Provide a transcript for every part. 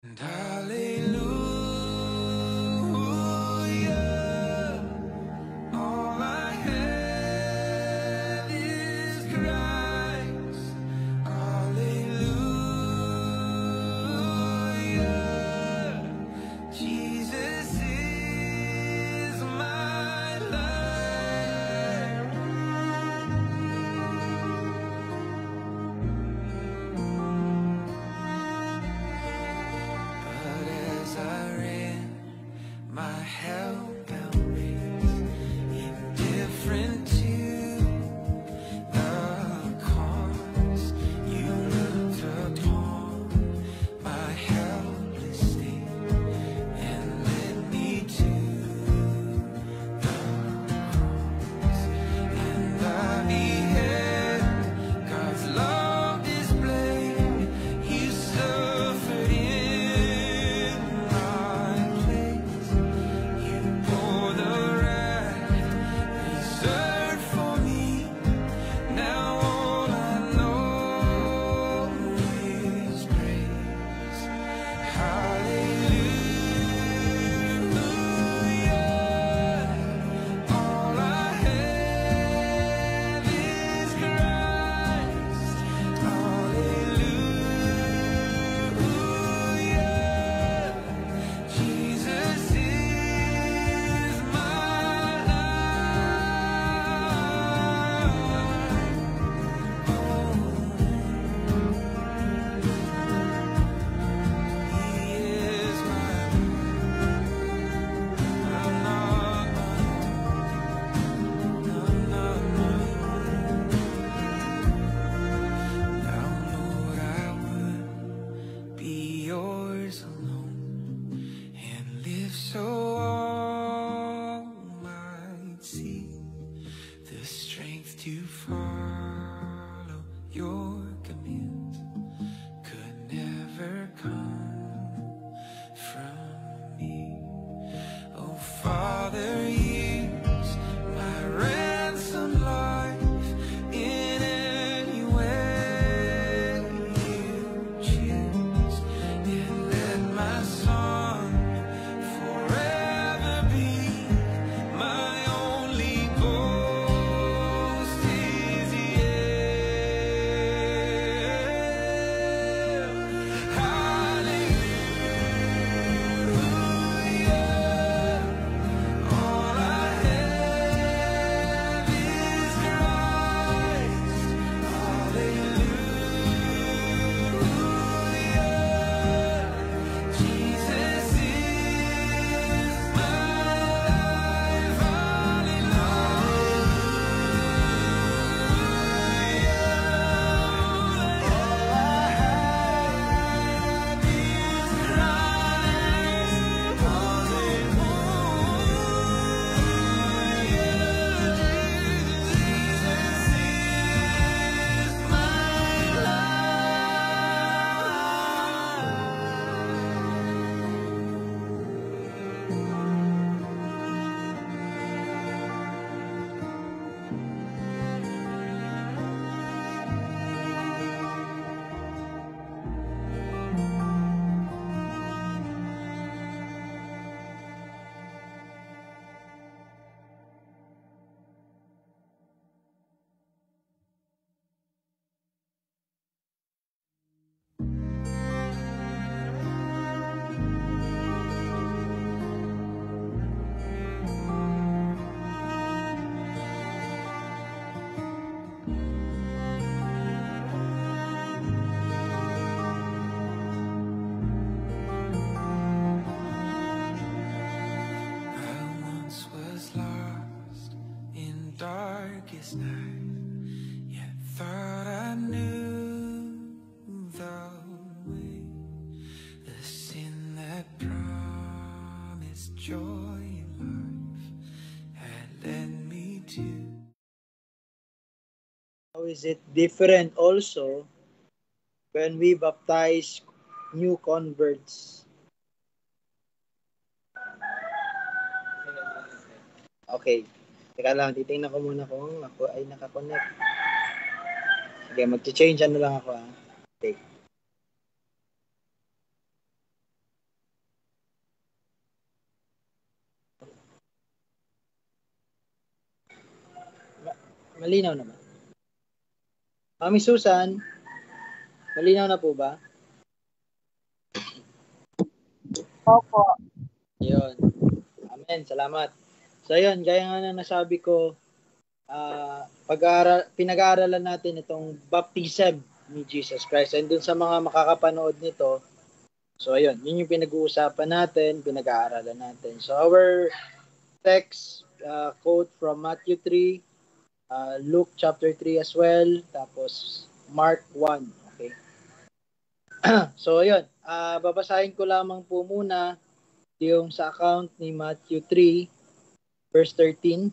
And hallelujah, all I have is Christ. Hallelujah, Jesus is my life. But as I ran, my hellbound race, indifferent to the cause, you looked upon my helpless state and led me to the cross. And I beheld God's love displayed. You suffered in my place. You bore the wrath reserved for me. Now all I know is praise. Hallelujah. All I have is Christ. Hallelujah. Jesus is my life. He is my life. I'm not my own. I'm not my own. Now, Lord, I would be yours alone and live so all might see the strength to follow your commands could never come from me. Oh, Father, use my ransom life in any way you choose, and let my song forever be my only boast is Hallelujah. All I have is Christ. Hallelujah. Jesus is my life. I once was lost in darkest night, yet thought I knew the way. The sin that promised joy in life had led me to. How is it different also when we baptize new converts? Okay. Teka lang, titingnan ko muna kung ako ay nakakonect. Sige, mag-change ano lang ako. Okay. Malinaw naman. Mami Susan, malinaw na po ba? Opo. Yun. Amen. Salamat. So, yun. Gaya nga na nasabi ko, pinag-aaralan natin itong baptism ni Jesus Christ. And dun sa mga makakapanood nito, so, ayun. Yun yung pinag-uusapan natin, pinag-aaralan natin. So, our text quote from Matthew 3, Luke chapter 3 as well, tapos Mark 1. Okay. So, ayun. Babasahin ko lamang po muna yung sa account ni Matthew 3, verse 13,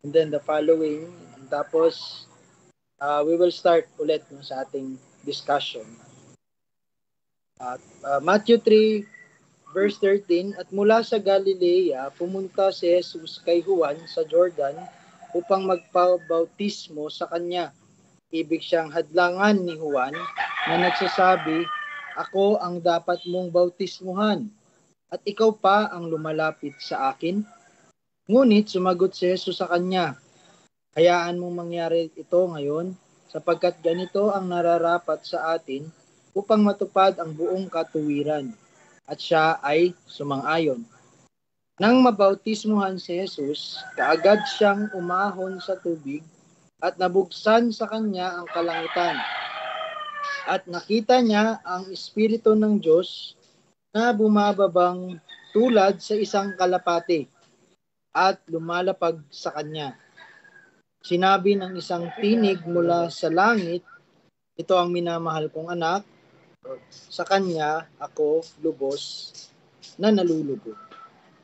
and then the following. And tapos, we will start ulit no, sa ating discussion. Matthew 3, verse 13, at mula sa Galilea, pumunta si Jesus kay Juan sa Jordan upang magpabautismo sa kanya. Ibig siyang hadlangan ni Juan na nagsasabi, ako ang dapat mong bautismuhan, at ikaw pa ang lumalapit sa akin? Ngunit sumagot si Jesus sa kanya, hayaan mong mangyari ito ngayon, sapagkat ganito ang nararapat sa atin upang matupad ang buong katuwiran. At siya ay sumang-ayon. Nang mabautismuhan si Jesus, kaagad siyang umahon sa tubig at nabuksan sa kanya ang kalangitan. At nakita niya ang Espiritu ng Diyos na bumababang tulad sa isang kalapati at lumalapag sa kanya. Sinabi ng isang tinig mula sa langit, ito ang minamahal kong anak, sa kanya ako lubos na nalulubog.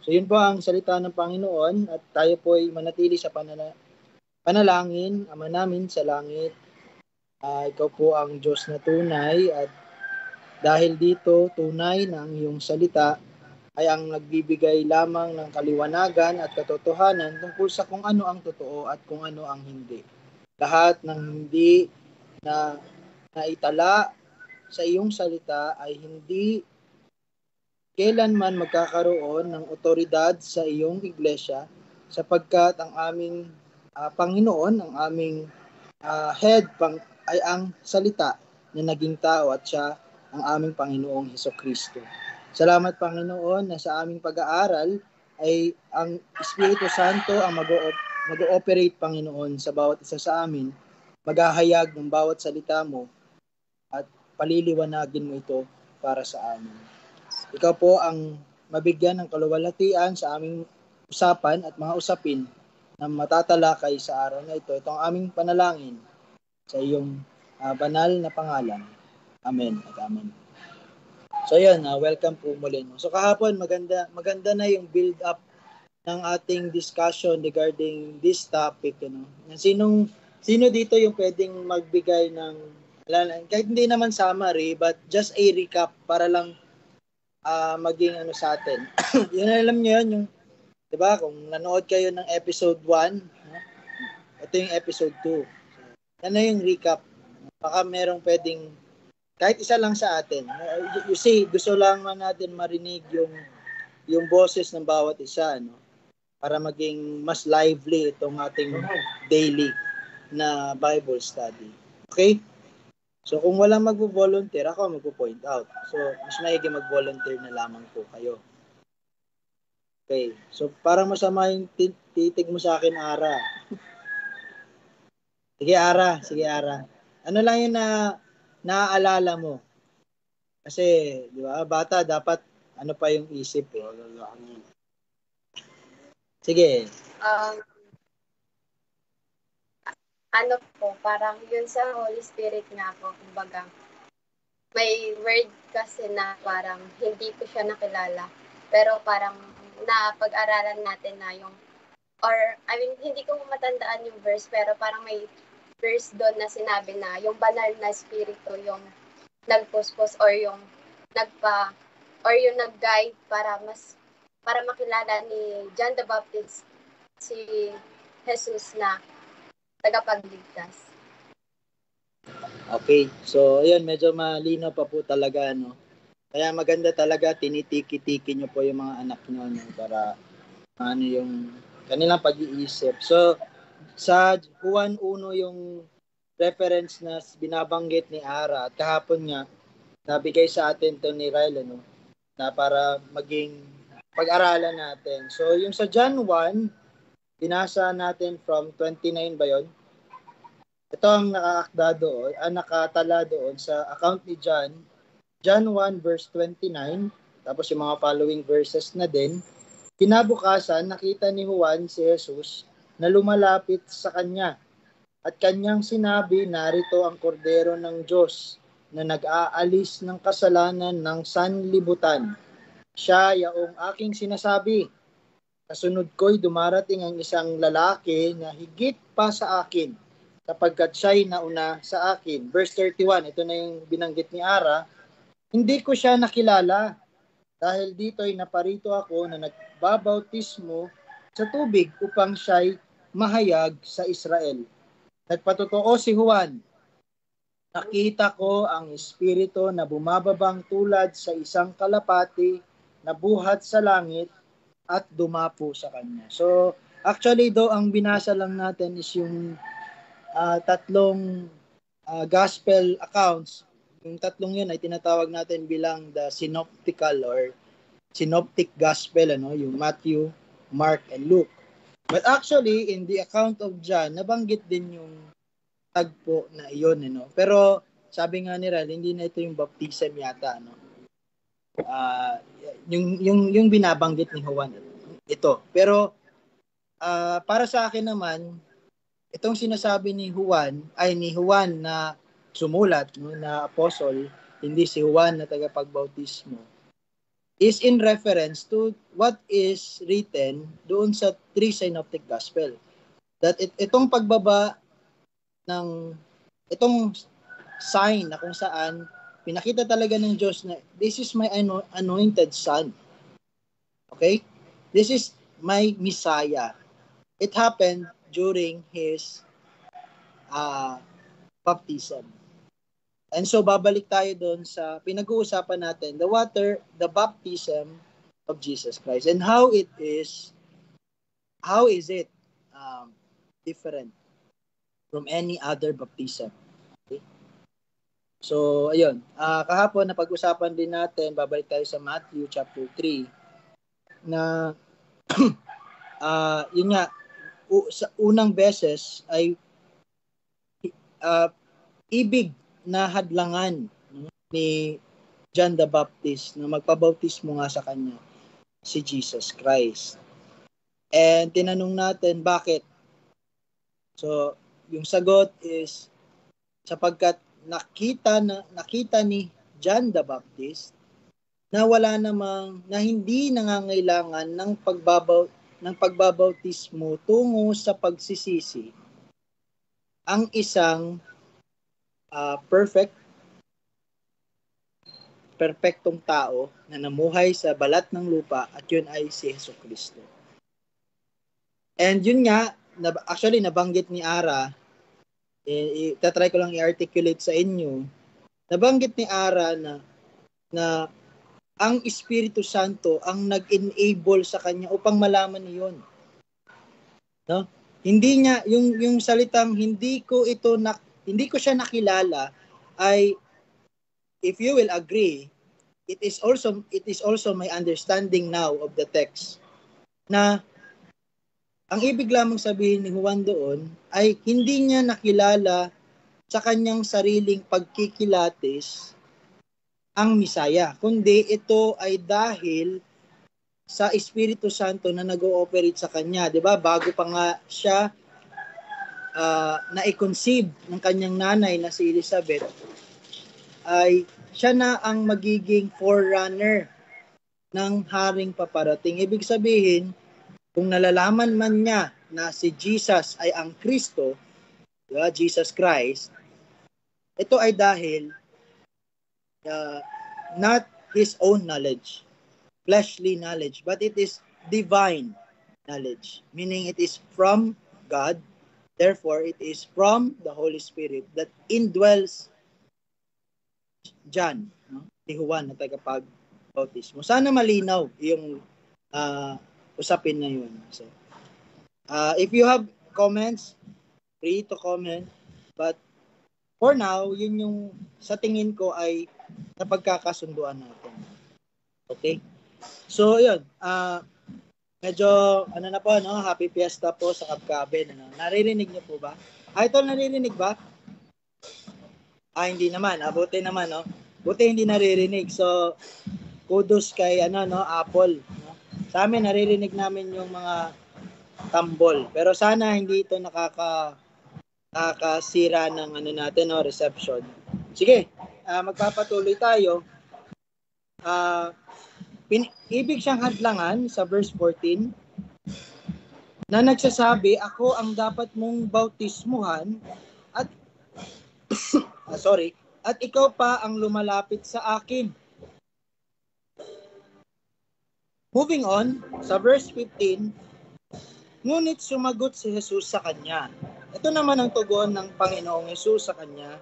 So yun po ang salita ng Panginoon at tayo po ay manatili sa panalangin. Ama namin sa langit, ikaw po ang Diyos na tunay at dahil dito tunay na ang iyong salita ay ang nagbibigay lamang ng kaliwanagan at katotohanan tungkol sa kung ano ang totoo at kung ano ang hindi. Lahat ng hindi na naitala sa iyong salita ay hindi kailanman magkakaroon ng otoridad sa iyong iglesia sapagkat ang aming Panginoon, ang aming head ay ang salita na naging tao at siya ang aming Panginoong Hesukristo. Salamat Panginoon na sa aming pag-aaral ay ang Espiritu Santo ang mag-ooperate Panginoon sa bawat isa sa amin, maghahayag ng bawat salita mo at paliliwanagin mo ito para sa amin. Ikaw po ang mabigyan ng kaluwalhatian sa aming usapan at mga usapin na matatalakay sa araw na ito. Ito ang aming panalangin sa iyong banal na pangalan. Amen at amen. So yan, welcome po muli. So kahapon maganda na yung build up ng ating discussion regarding this topic. Sino dito yung pwedeng magbigay ng kahit hindi naman summary but just a recap para lang maging sa atin. Yun alam niyo yun, yung 'di ba kung nanood kayo ng episode 1, ito yung episode 2. Ano yung recap? Baka merong pwedeng kahit isa lang sa atin. You see, gusto lang natin marinig yung boses ng bawat isa, no? Para maging mas lively itong ating daily na Bible study. Okay? So kung walang magvo-volunteer, ako magpo-point out. So mas maigi mag-volunteer na lamang po kayo. Okay. So parang masama yung titig mo sa akin, Ara. Sige, Ara. Ano lang yun na naaalala mo? Kasi, di ba, bata dapat ano pa yung isip eh. Sige. Ano po, parang yun sa Holy Spirit nga po, kumbaga, may word kasi na parang hindi ko siya nakilala. Pero parang napag-aralan natin na yung, hindi ko matandaan yung verse, pero parang may verse doon na sinabi na yung banal na spirito yung nagpuspos or yung nag-guide para makilala ni John the Baptist si Jesus na tagapagligtas. Okay. So, ayun, medyo malinaw pa po talaga, no? Kaya maganda talaga, tinitiki-tiki nyo po yung mga anak nyo, no? Para yung kanilang pag-iisip. So, Sa Juan 1 yung reference na binabanggit ni Ara, at kahapon nga nabigay sa atin to ni Ryle, ano, na para maging pag-aralan natin. So yung sa John 1, binasa natin from 29 ba yun? Ito ang nakaakda doon, nakatala doon sa account ni John. John 1 verse 29, tapos yung mga following verses na din. Kinabukasan, nakita ni Juan si Jesus na lumalapit sa kanya at kanyang sinabi, narito ang kordero ng Diyos na nag-aalis ng kasalanan ng sanlibutan. Siya yaong aking sinasabi. Kasunod ko'y dumarating ang isang lalaki na higit pa sa akin, sapagkat siya'y nauna sa akin. Verse 31, ito na yung binanggit ni Ara. Hindi ko siya nakilala dahil dito'y naparito ako na nagbabautismo sa tubig upang siya'y mahayag sa Israel. Nagpatotoo si Juan. Nakita ko ang Espiritu na bumababang tulad sa isang kalapati na buhat sa langit at dumapo sa kanya. So, actually do ang binasa lang natin is yung tatlong gospel accounts. Yung tatlong yun ay tinatawag natin bilang the synoptical or synoptic gospel, ano, yung Matthew, Mark, and Luke. But actually, in the account of John, nabanggit din yung tagpo na iyon, ano. Pero sabi nga ni Ral, hindi na ito yung baptism yata, ano. Yung binabanggit ni Juan ito. Pero para sa akin naman, itong sinasabi ni Juan na sumulat, no, na apostle, hindi si Juan na tagapagbautismo, is in reference to what is written doon sa three synoptic gospel. That itong pagbaba ng itong sign na kung saan pinakita talaga ng Diyos na this is my anointed son. Okay? This is my Messiah. It happened during his baptism. And so babalik tayo doon sa pinag-uusapan natin, the baptism of Jesus Christ, and how is it different from any other baptism. Okay? So ayun, kahapon napag-usapan din natin, babalik tayo sa Matthew chapter 3 na yun nga, sa unang beses ay ibig na hadlangan ni John the Baptist na magpabautismo nga sa kanya si Jesus Christ. And tinanong natin bakit. So yung sagot is sapagkat nakita ni John the Baptist na wala namang, na hindi nangangailangan ng pagbabautismo tungo sa pagsisisi ang isang perfectong tao na namuhay sa balat ng lupa, at yun ay si Jesucristo. And yun nga, actually nabanggit ni Ara, itatry ko lang i-articulate sa inyo, nabanggit ni Ara na ang Espiritu Santo ang nag-enable sa kanya upang malaman niyon. No? Hindi niya yung salitang hindi ko siya nakilala ay, if you will agree, it is also my understanding now of the text na ang ibig lamang sabihin ni Juan doon ay hindi niya nakilala sa kanyang sariling pagkikilatis ang Misaya, kundi ito ay dahil sa Espiritu Santo na nag-ooperate sa kanya, 'di ba? Bago pa nga siya na-conceive ng kanyang nanay na si Elizabeth, ay siya na ang magiging forerunner ng haring paparating. Ibig sabihin, kung nalalaman man niya na si Jesus ay ang Kristo, diba? Jesus Christ, ito ay dahil not his own knowledge, fleshly knowledge, but it is divine knowledge, meaning it is from God, therefore it is from the Holy Spirit that indwells John, no? Si Juan na tagapagbautismo. Sana malinaw yung usapin na yun. So, if you have comments, free to comment. But for now, yun yung sa tingin ko ay napagkakasunduan natin. Okay? So, yun. Medyo, ano na po, no? Happy Fiesta po sa Kapkabin. Ano? Naririnig niyo po ba? Idol, naririnig ba? Hindi naman. Buti naman, no? Buti hindi naririnig. So, kudos kay, Apple. No? Sa amin, naririnig namin yung mga tambol. Pero sana hindi ito nakakasira ng natin, no? Reception. Sige, magpapatuloy tayo. Ibig siyang hadlangan sa verse 14 na nagsasabi, ako ang dapat mong bautismuhan at at ikaw pa ang lumalapit sa akin. Moving on, sa verse 15, ngunit sumagot si Jesus sa kanya. Ito naman ang tugon ng Panginoong Jesus sa kanya.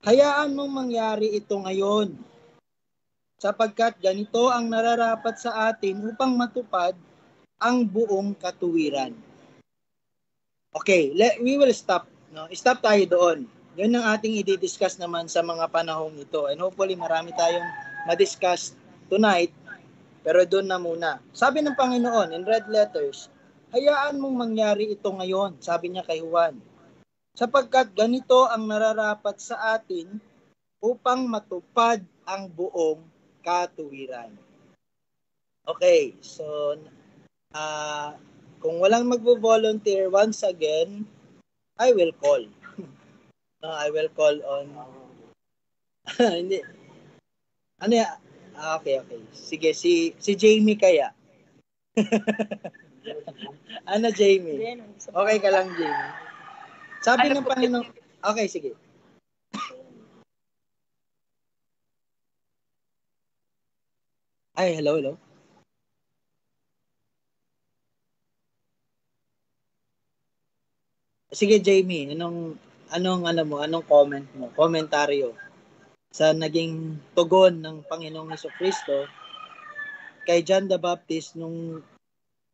Hayaan mong mangyari ito ngayon, sapagkat ganito ang nararapat sa atin upang matupad ang buong katuwiran. Okay, we will stop. No? Stop tayo doon. Yun ang ating i-discuss naman sa mga panahong ito. And hopefully marami tayong ma-discuss tonight. Pero doon na muna. Sabi ng Panginoon in red letters, hayaan mong mangyari ito ngayon, sabi niya kay Juan. Sapagkat ganito ang nararapat sa atin upang matupad ang buong katuwiran. Okay, so kung walang magvo-volunteer, once again, I will call. I will call on... Hindi. Ano ya? Okay. Sige, si Jamie kaya. Ano, Jamie? Okay ka lang, Jamie. Sabi ng Panginoon... Okay, sige. Ay, hello. Sige, Jamie, anong comment mo? Komentaryo sa naging tugon ng Panginoong Jesucristo kay John the Baptist nung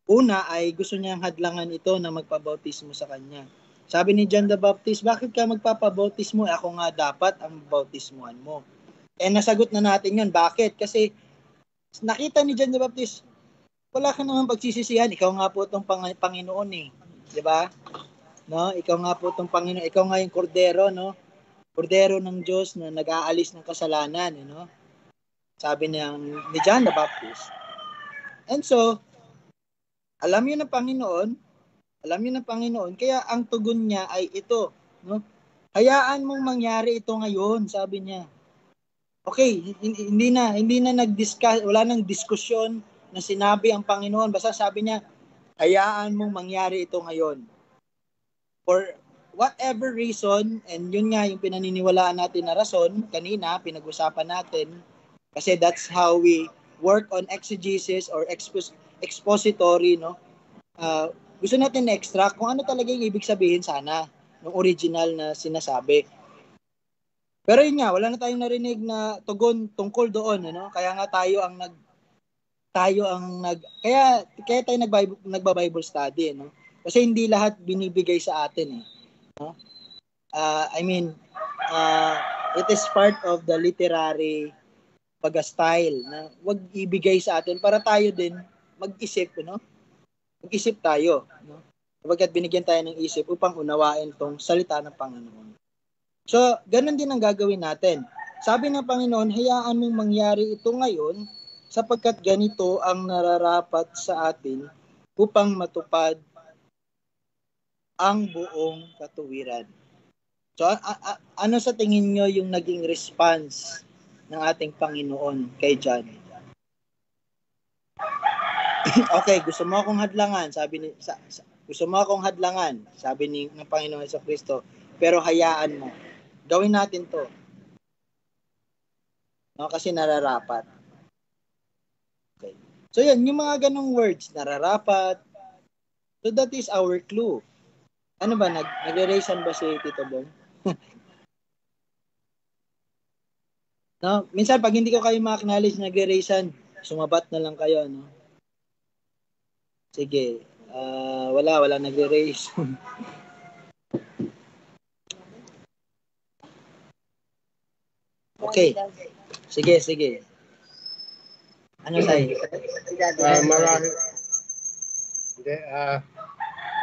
una ay gusto niyang hadlangan ito na magpabautismo sa kanya. Sabi ni John the Baptist, bakit ka magpapabautismo? Ako nga dapat ang bautismuhan mo. Nasagot na natin yun. Bakit? Kasi nakita ni John the Baptist, wala ka naman pagsisisihan. Ikaw nga po itong Panginoon eh. Diba? No? Ikaw nga po itong Panginoon. Ikaw nga yung kordero, no? Kordero ng Diyos na nag-aalis ng kasalanan, Sabi ni John the Baptist. And so, alam yun ng Panginoon, kaya ang tugon niya ay ito, no? Hayaan mong mangyari ito ngayon, sabi niya. Okay, hindi na nag-discuss, wala nang diskusyon na sinabi ang Panginoon, basta sabi niya, hayaan mong mangyari ito ngayon. For whatever reason, and yun nga yung pinaniniwalaan natin na rason, kanina, pinag-usapan natin, kasi that's how we work on exegesis or expository, no? Gusto natin na-extract kung ano talaga yung ibig sabihin sana ng original na sinasabi. Pero yun nga, wala na tayong narinig na tugon tungkol doon, Kaya nga tayo tayo nagba-Bible study, Kasi hindi lahat binibigay sa atin, no? It is part of the literary pag-style na wag ibigay sa atin para tayo din mag-isip, Mag-isip tayo, Kapagkat binigyan tayo ng isip upang unawain tong salita ng Panginoon. So, ganun din ang gagawin natin. Sabi ng Panginoon, hayaan mong mangyari ito ngayon sapagkat ganito ang nararapat sa atin upang matupad ang buong katuwiran. So, ano sa tingin nyo yung naging response ng ating Panginoon kay John? Okay, gusto mo akong hadlangan, sabi ng Panginoon Jesucristo, pero hayaan mo. Gawin natin to. No, kasi nararapat. Okay. So yan, yung mga ganong words, nararapat. So that is our clue. Ano ba, nagre-raisan ba si Tito Bong? No, minsan pag hindi ko kayo ma-acknowledge nagre-raisan, sumabat na lang kayo, no? Sige. Wala nagre-raise. Okay. Sige. Ano tayo? Marami. Hindi,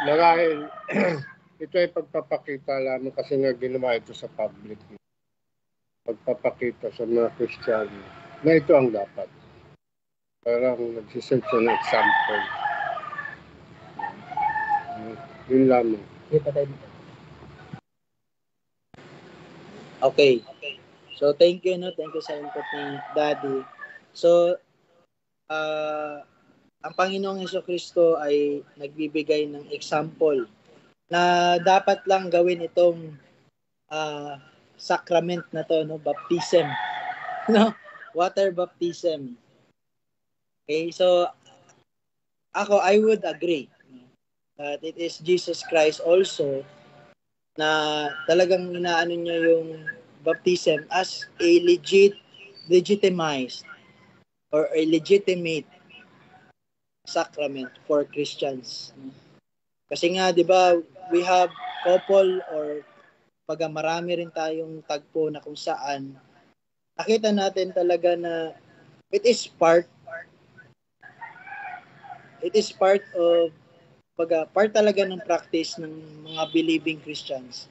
marahil ito ay pagpapakita lamang kasi nga ginawa ito sa public. Pagpapakita sa mga Kristiyano na ito ang dapat. Parang nagsiset siya ng example. Yun lamang. Okay. So, thank you sa input ni Daddy. So, ang Panginoong Jesucristo ay nagbibigay ng example na dapat lang gawin itong sacrament na to, no? Baptism. No? Water baptism. Okay, so I would agree that it is Jesus Christ also na talagang inaano niya yung baptism as a legitimized or a legitimate sacrament for Christians. Kasi nga, di ba, we have couple or pag marami rin tayong tagpo na kung saan nakita natin talaga na it is part of part talaga ng practice ng mga believing Christians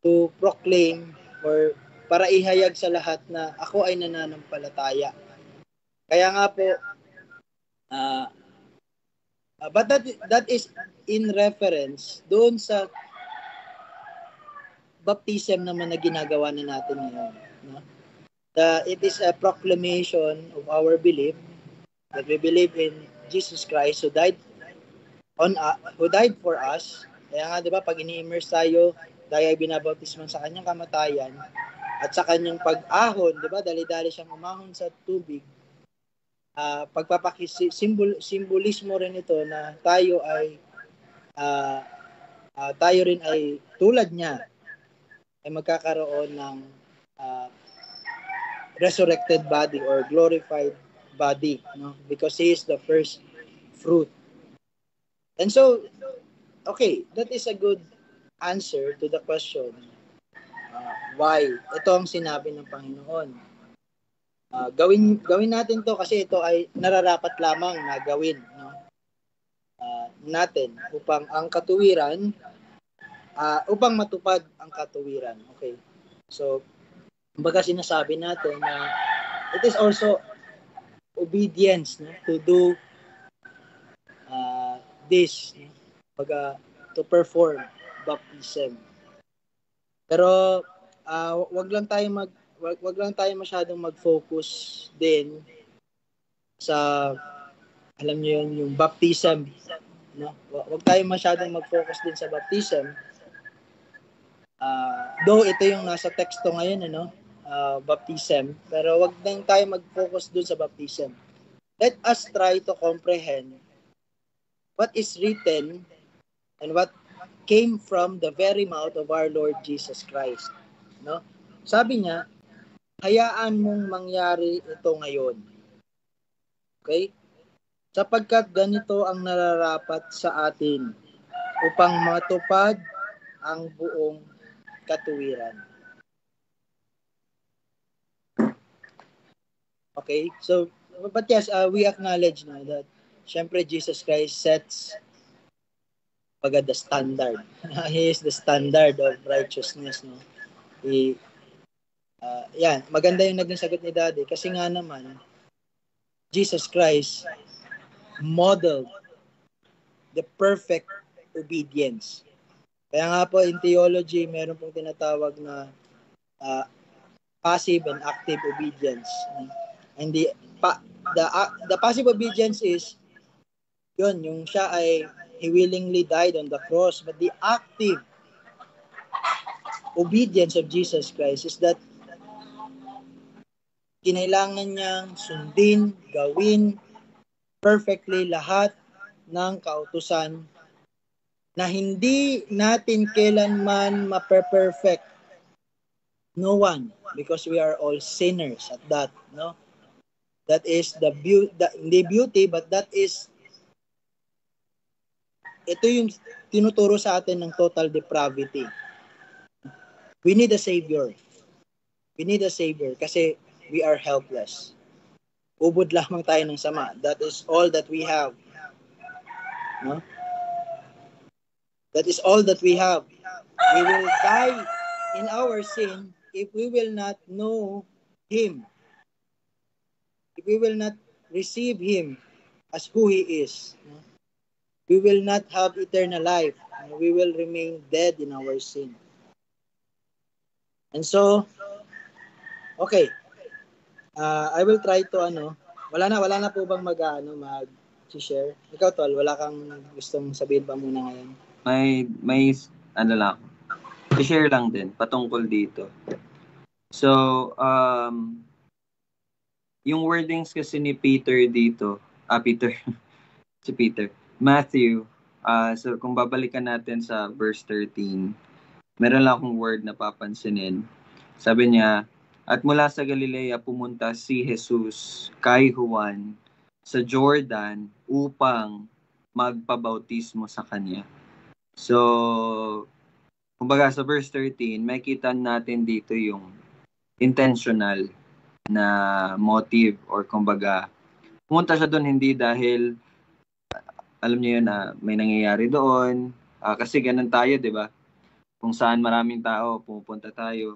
to proclaim or para ihayag sa lahat na ako ay nananampalataya. Kaya nga po, but that is in reference doon sa baptism naman na ginagawa na natin ngayon. No? It is a proclamation of our belief that we believe in Jesus Christ who died for us. Kaya nga, di ba, pag ini-immerse tayo ay binabautisman sa kanyang kamatayan at sa kanyang pag-ahon, di ba, dali-dali siyang umahon sa tubig. Simbolismo rin ito na tayo rin ay tulad niya ay magkakaroon ng resurrected body or glorified body, no? Because he is the first fruit. And so, okay, that is a good answer to the question why ito ang sinabi ng Panginoon. Gawin natin to kasi ito ay nararapat lamang na gawin, no? Natin upang matupad ang katuwiran. Okay. So, kumbaga sinasabi natin na it is also obedience, no, to do this, no? Kumbaga to perform baptism. Pero wag lang tayo masyadong mag-focus din sa alam niyo yun, yung baptism, no? Wag tayo masyadong mag-focus din sa baptism. Though ito yung nasa teksto ngayon, ano, baptism, pero wag lang tayo mag-focus dun sa baptism. Let us try to comprehend what is written and what came from the very mouth of our Lord Jesus Christ. No? Sabi niya, hayaan mong mangyari ito ngayon. Okay? Sapagkat ganito ang nararapat sa atin upang matupad ang buong katuwiran. Okay? So, but yes, we acknowledge na that syempre Jesus Christ sets the standard. He is the standard of righteousness, no? Yan, maganda yung naging sagot ni Daddy kasi nga naman Jesus Christ modeled the perfect obedience. Kaya nga po in theology meron pong tinatawag na passive and active obedience. And the passive obedience is yun, yung siya ay he willingly died on the cross, but the active obedience of Jesus Christ is that kinailangan niyang sundin, gawin perfectly lahat ng kautusan na hindi natin kailanman ma-perfect. No one, because we are all sinners at that, no? That is the beauty, but that is ito yung tinuturo sa atin ng total depravity. We need a Savior. We need a Savior kasi we are helpless. Ubod lamang tayo ng sama. That is all that we have. No? That is all that we have. We will die in our sin if we will not know Him. If we will not receive Him as who He is. We will not have eternal life. We will remain dead in our sin. And so, okay. I will try to wala na po bang mag-share? Ikaw, Tol, wala kang gustong sabihin pa muna ngayon? May ano lang, i-share lang din patungkol dito. So, yung wordings kasi ni Peter dito, si Peter, Matthew, so kung babalikan natin sa verse 13, meron lang akong word na papansinin. Sabi niya, at mula sa Galilea pumunta si Jesus kay Juan sa Jordan upang magpabautismo sa kanya. So, kumbaga sa verse 13, makita natin dito yung intentional na motive or kumbaga, pumunta siya doon hindi dahil alam niyo yun na may nangyayari doon. Kasi ganun tayo, di ba? Kung saan maraming tao, pupunta tayo.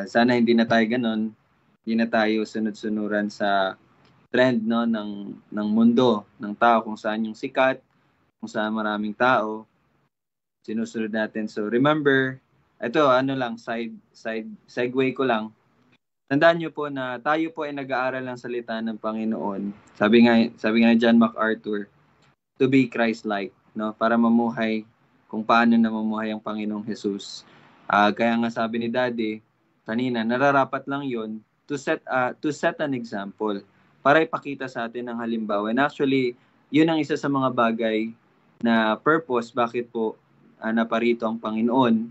Sana hindi na tayo ganun. Hindi na tayo sunod-sunuran sa trend no ng mundo, ng tao, kung saan yung sikat, kung saan maraming tao, sinusunod natin. So remember, ito lang, segue ko lang. Tandaan niyo po na tayo po ay nag-aaral ng salita ng Panginoon. Sabi nga ni John MacArthur, to be Christ-like, no? Para mamuhay kung paano na mamuhay ang Panginoong Jesus. Kaya nga sabi ni Daddy kanina, nararapat lang 'yon to set an example para ipakita sa atin ang halimbawa. And actually, 'yun ang isa sa mga bagay na purpose bakit po naparito ang Panginoon.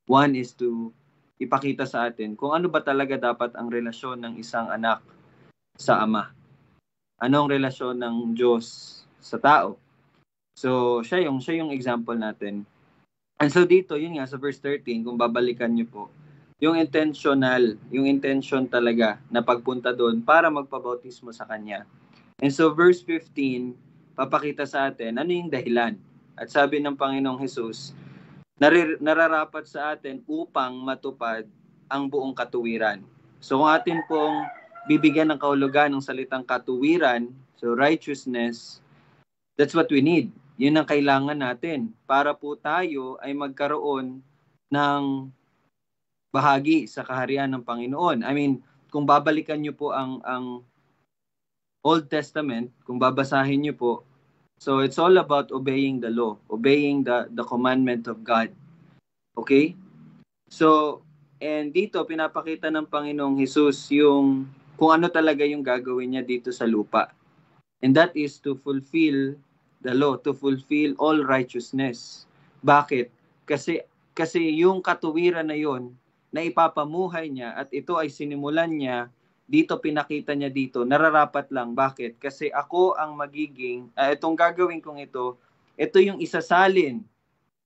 One is to ipakita sa atin kung ano ba talaga dapat ang relasyon ng isang anak sa Ama. Anong relasyon ng Diyos sa tao? So, siya yung example natin. And so dito, yun nga sa verse 13, kung babalikan niyo po, yung intention talaga na pagpunta doon para magpabautismo sa Kanya. And so verse 15, papakita sa atin ano yung dahilan. At sabi ng Panginoong Jesus, nararapat sa atin upang matupad ang buong katuwiran. So kung atin pong bibigyan ng kahulugan ng salitang katuwiran, so righteousness, that's what we need. Yun ang kailangan natin para po tayo ay magkaroon ng bahagi sa kaharian ng Panginoon. I mean, kung babalikan niyo po ang Old Testament, kung babasahin niyo po, so it's all about obeying the law, obeying the commandment of God. Okay? So, and dito pinapakita ng Panginoong Jesus yung kung ano talaga yung gagawin niya dito sa lupa. And that is to fulfill the law, to fulfill all righteousness. Bakit? Kasi yung katuwiran na yon na ipapamuhay niya at ito ay sinimulan niya, dito pinakita niya dito, nararapat lang. Bakit? Kasi ako ang magiging, itong gagawin kong ito yung isasalin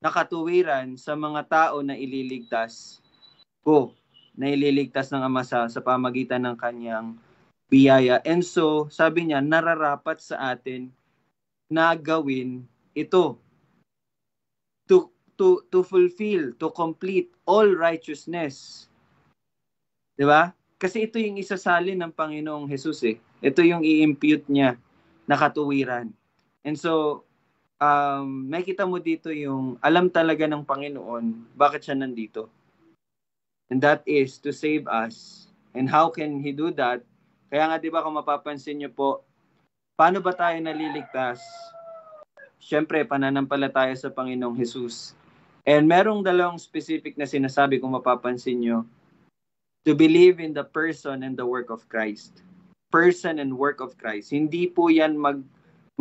na katuwiran sa mga tao na ililigtas ko, na ililigtas ng Ama sa pamagitan ng kanyang biyaya. And so, sabi niya, nararapat sa atin na gawin ito to fulfill, to complete all righteousness. 'Di ba? Kasi ito yung isasalin ng Panginoong Jesus eh. Ito yung i-impute niya na katuwiran. And so, makita mo dito yung alam talaga ng Panginoon bakit siya nandito. And that is to save us. And how can He do that? Kaya nga 'di ba kung mapapansin niyo po, paano ba tayo naliligtas? Siyempre, pananampalataya sa Panginoong Jesus. And merong dalawang specific na sinasabi kung mapapansin nyo. To believe in the person and the work of Christ. Person and work of Christ. Hindi po yan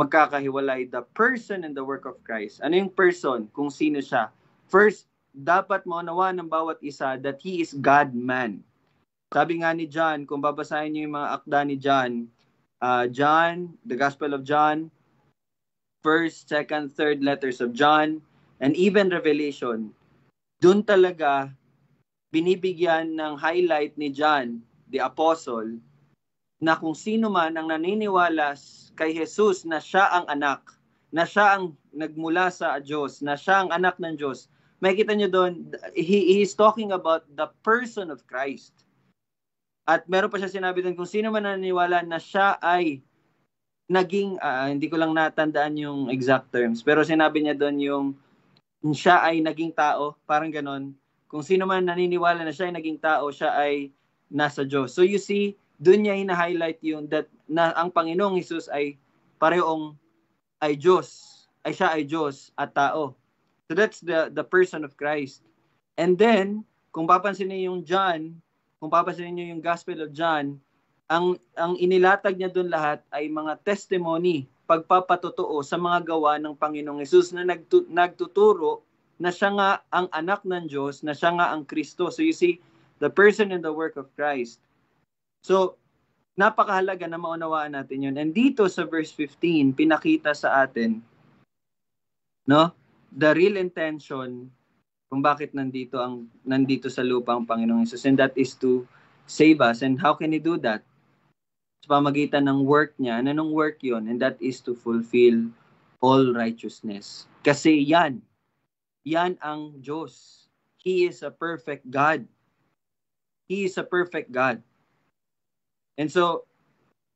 magkakahiwalay. The person and the work of Christ. Ano yung person? Kung sino siya. First, dapat maunawaan ng bawat isa that He is God-man. Sabi nga ni John, kung babasahin nyo yung mga akda ni John, the Gospel of John, first, second, third letters of John, and even Revelation, dun talaga binibigyan ng highlight ni John, the apostle, na kung sino man ang naniniwala kay Jesus na siya ang anak, na siya ang nagmula sa Diyos, na siya ang anak ng Diyos, makikita nyo doon, he is talking about the person of Christ. At meron pa siya sinabi doon, kung sino man naniniwala na siya ay naging, hindi ko lang natandaan yung exact terms, pero sinabi niya doon yung siya ay naging tao, parang ganon. Kung sino man naniniwala na siya ay naging tao, siya ay nasa Diyos. So you see, doon niya hina-highlight yung that na ang Panginoong Hesus ay parehong ay Diyos, ay siya ay Diyos at tao. So that's the person of Christ. And then, kung papansinin niyo yung John, kung papansinin niyo yung Gospel of John, ang inilatag niya doon lahat ay mga testimony, pagpapatotoo sa mga gawa ng Panginoong Hesus na nagtuturo na siya nga ang anak ng Diyos, na siya nga ang Kristo. So you see, the person and the work of Christ. So, napakahalaga na maunawaan natin yun. And dito sa verse 15, pinakita sa atin, no, the real intention kung bakit nandito sa lupa ang Panginoong Hesus, and that is to save us. And how can He do that? Sa pamagitan ng work niya. Anong work yon? And that is to fulfill all righteousness. Kasi yan ang Diyos. He is a perfect God. He is a perfect God. And so,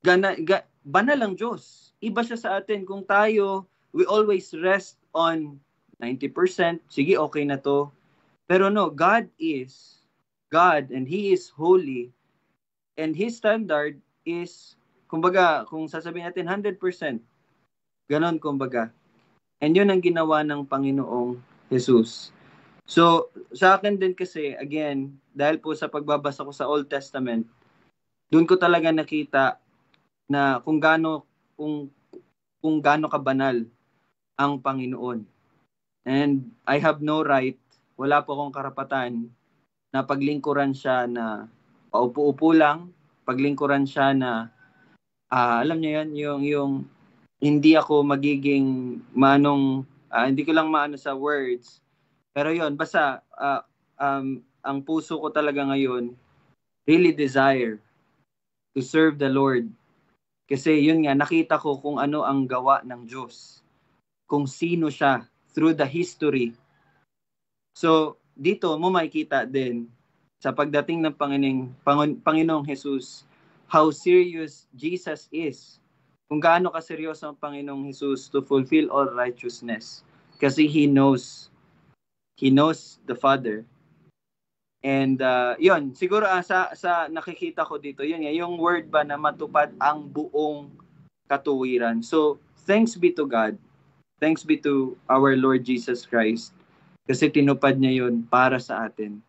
banal lang Diyos. Iba siya sa atin. Kung tayo, we always rest on 90%, sige, okay na to. Pero no, God is God and He is holy. And His standard is, kumbaga, kung sasabihin natin 100%, ganon kumbaga. And yun ang ginawa ng Panginoong Jesus. So, sa akin din kasi, again, dahil po sa pagbabasa ko sa Old Testament, doon ko talaga nakita na kung gaano kabanal ang Panginoon. And I have no right, wala po akong karapatan na paglingkuran siya na paupo-upo lang, paglingkuran siya na alam niyo yan, yung hindi ako magiging hindi ko lang maano sa words. Pero yon, basta ang puso ko talaga ngayon really desire to serve the Lord. Kasi yun nga, nakita ko kung ano ang gawa ng Diyos. Kung sino siya through the history. So, dito mo makikita din sa pagdating ng Panginoong Jesus, how serious Jesus is. Kung gaano kaseryoso ang Panginoong Jesus to fulfill all righteousness. Kasi He knows the Father. And yun, siguro sa nakikita ko dito, yun nga, yung word ba na matupad ang buong katuwiran. So, thanks be to God. Thanks be to our Lord Jesus Christ. Kasi tinupad niya yun para sa atin.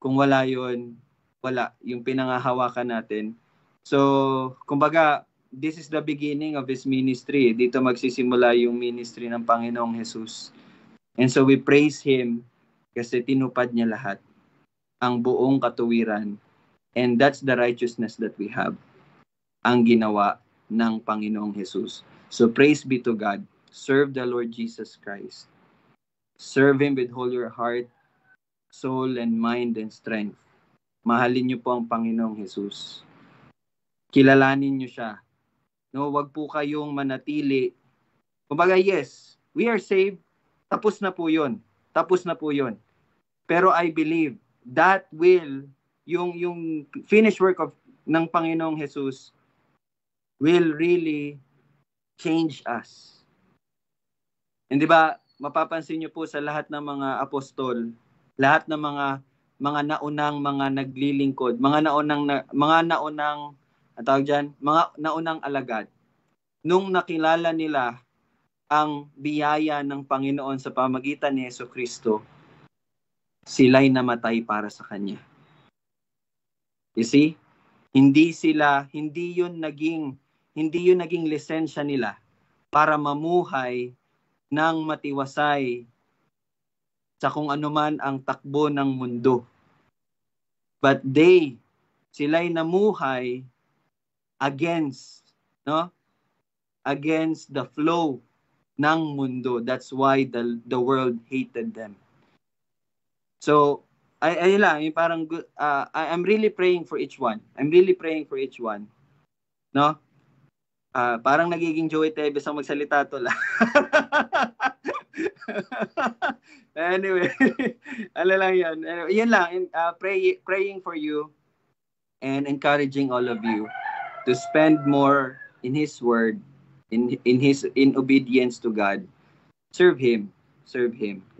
Kung wala yun, wala. Yung pinangahawakan natin. So, kumbaga, this is the beginning of His ministry. Dito magsisimula yung ministry ng Panginoong Jesus. And so we praise Him kasi tinupad niya lahat. Ang buong katuwiran. And that's the righteousness that we have. Ang ginawa ng Panginoong Jesus. So praise be to God. Serve the Lord Jesus Christ. Serve Him with all your heart, soul, and mind, and strength. Mahalin niyo po ang Panginoong Jesus. Kilalanin niyo siya. No, wag po kayong manatili. Kumbaga, yes, we are saved. Tapos na po yun. Tapos na po yun. Pero I believe that will, yung finished work ng Panginoong Jesus will really change us. And di ba, mapapansin niyo po sa lahat ng mga apostol, lahat ng mga naunang mga naglilingkod, mga naunang alagad. Nung nakilala nila ang biyaya ng Panginoon sa pamagitan ni Jesucristo, sila'y namatay para sa Kanya. You see? Hindi yun naging lisensya nila para mamuhay ng matiwasay sa kung anuman ang takbo ng mundo. But sila'y namuhay against the flow ng mundo. That's why the world hated them. So, ayun lang, yung parang I'm really praying for each one. I'm really praying for each one. No? Parang nagiging Joey Tevez ang magsalita to lang. Anyway, ano lang yun. Yun lang, praying for you and encouraging all of you to spend more in His Word, in obedience to God. Serve Him,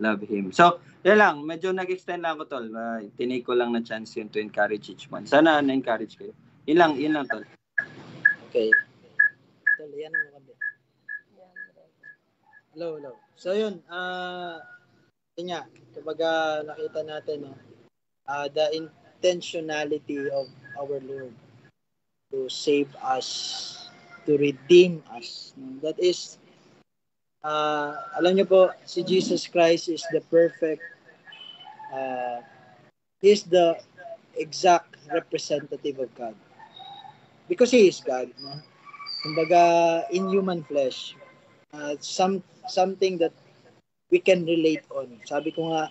love Him. So, yan lang, medyo nag-extend lang ako, tol. Tinake ko lang na chance yun to encourage each one. Sana na-encourage kayo. Yun lang, tol. Okay. Tol, yan ang maganda. Hello. So yun, yun nga, kumbaga nakita natin, no, the intentionality of our Lord to save us, to redeem us. That is, alam niyo po, si Jesus Christ is the perfect, He's the exact representative of God. Because He is God, no? Kumbaga, in human flesh, something that we can relate on. Sabi ko nga,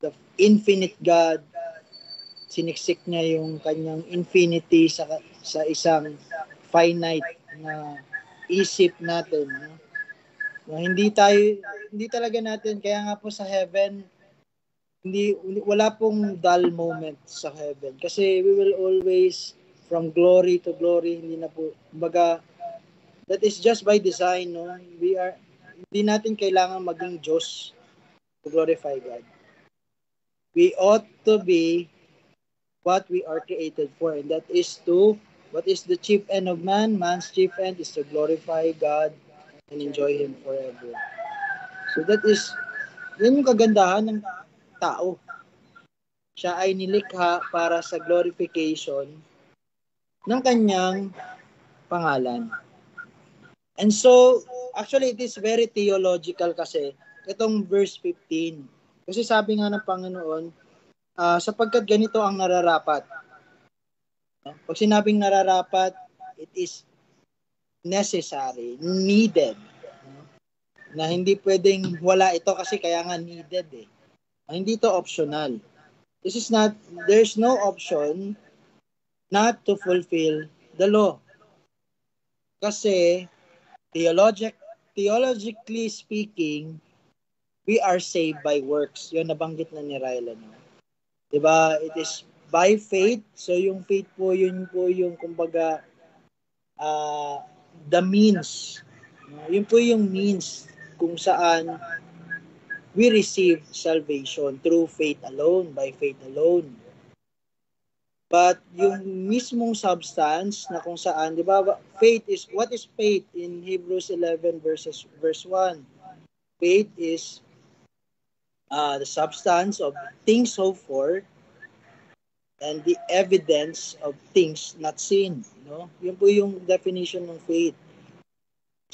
the infinite God, siniksik niya yung kanyang infinity sa isang finite na isip natin. No? Hindi talaga natin, kaya nga po sa heaven, wala pong dull moment sa heaven. Kasi we will always, from glory to glory, hindi na po, kumbaga, that is just by design, no? Hindi natin kailangan maging Diyos to glorify God. We ought to be what we are created for, and that is what is the chief end of man? Man's chief end is to glorify God and enjoy Him forever. So yan yung kagandahan ng tao. Siya ay nilikha para sa glorification ng kanyang pangalan. And so, actually, it is very theological kasi itong verse 15. Kasi sabi nga ng Panginoon, sapagkat ganito ang nararapat. Pag sinabing nararapat, it is necessary, needed. Na hindi pwedeng wala ito kasi kaya nga needed eh. Hindi ito optional. There's no option not to fulfill the law. Kasi, theologically speaking, we are saved by works. Yun, nabanggit na ni Rylan. Diba? It is by faith. So, yung faith po, yun po yung, kumbaga, the means. Yun po yung means kung saan we receive salvation through faith alone, by faith alone. But yung mismong substance na kung saan, di ba, what is faith in Hebrews 11 verse 1? Faith is the substance of things hoped for and the evidence of things not seen. No? Yun po yung definition ng faith.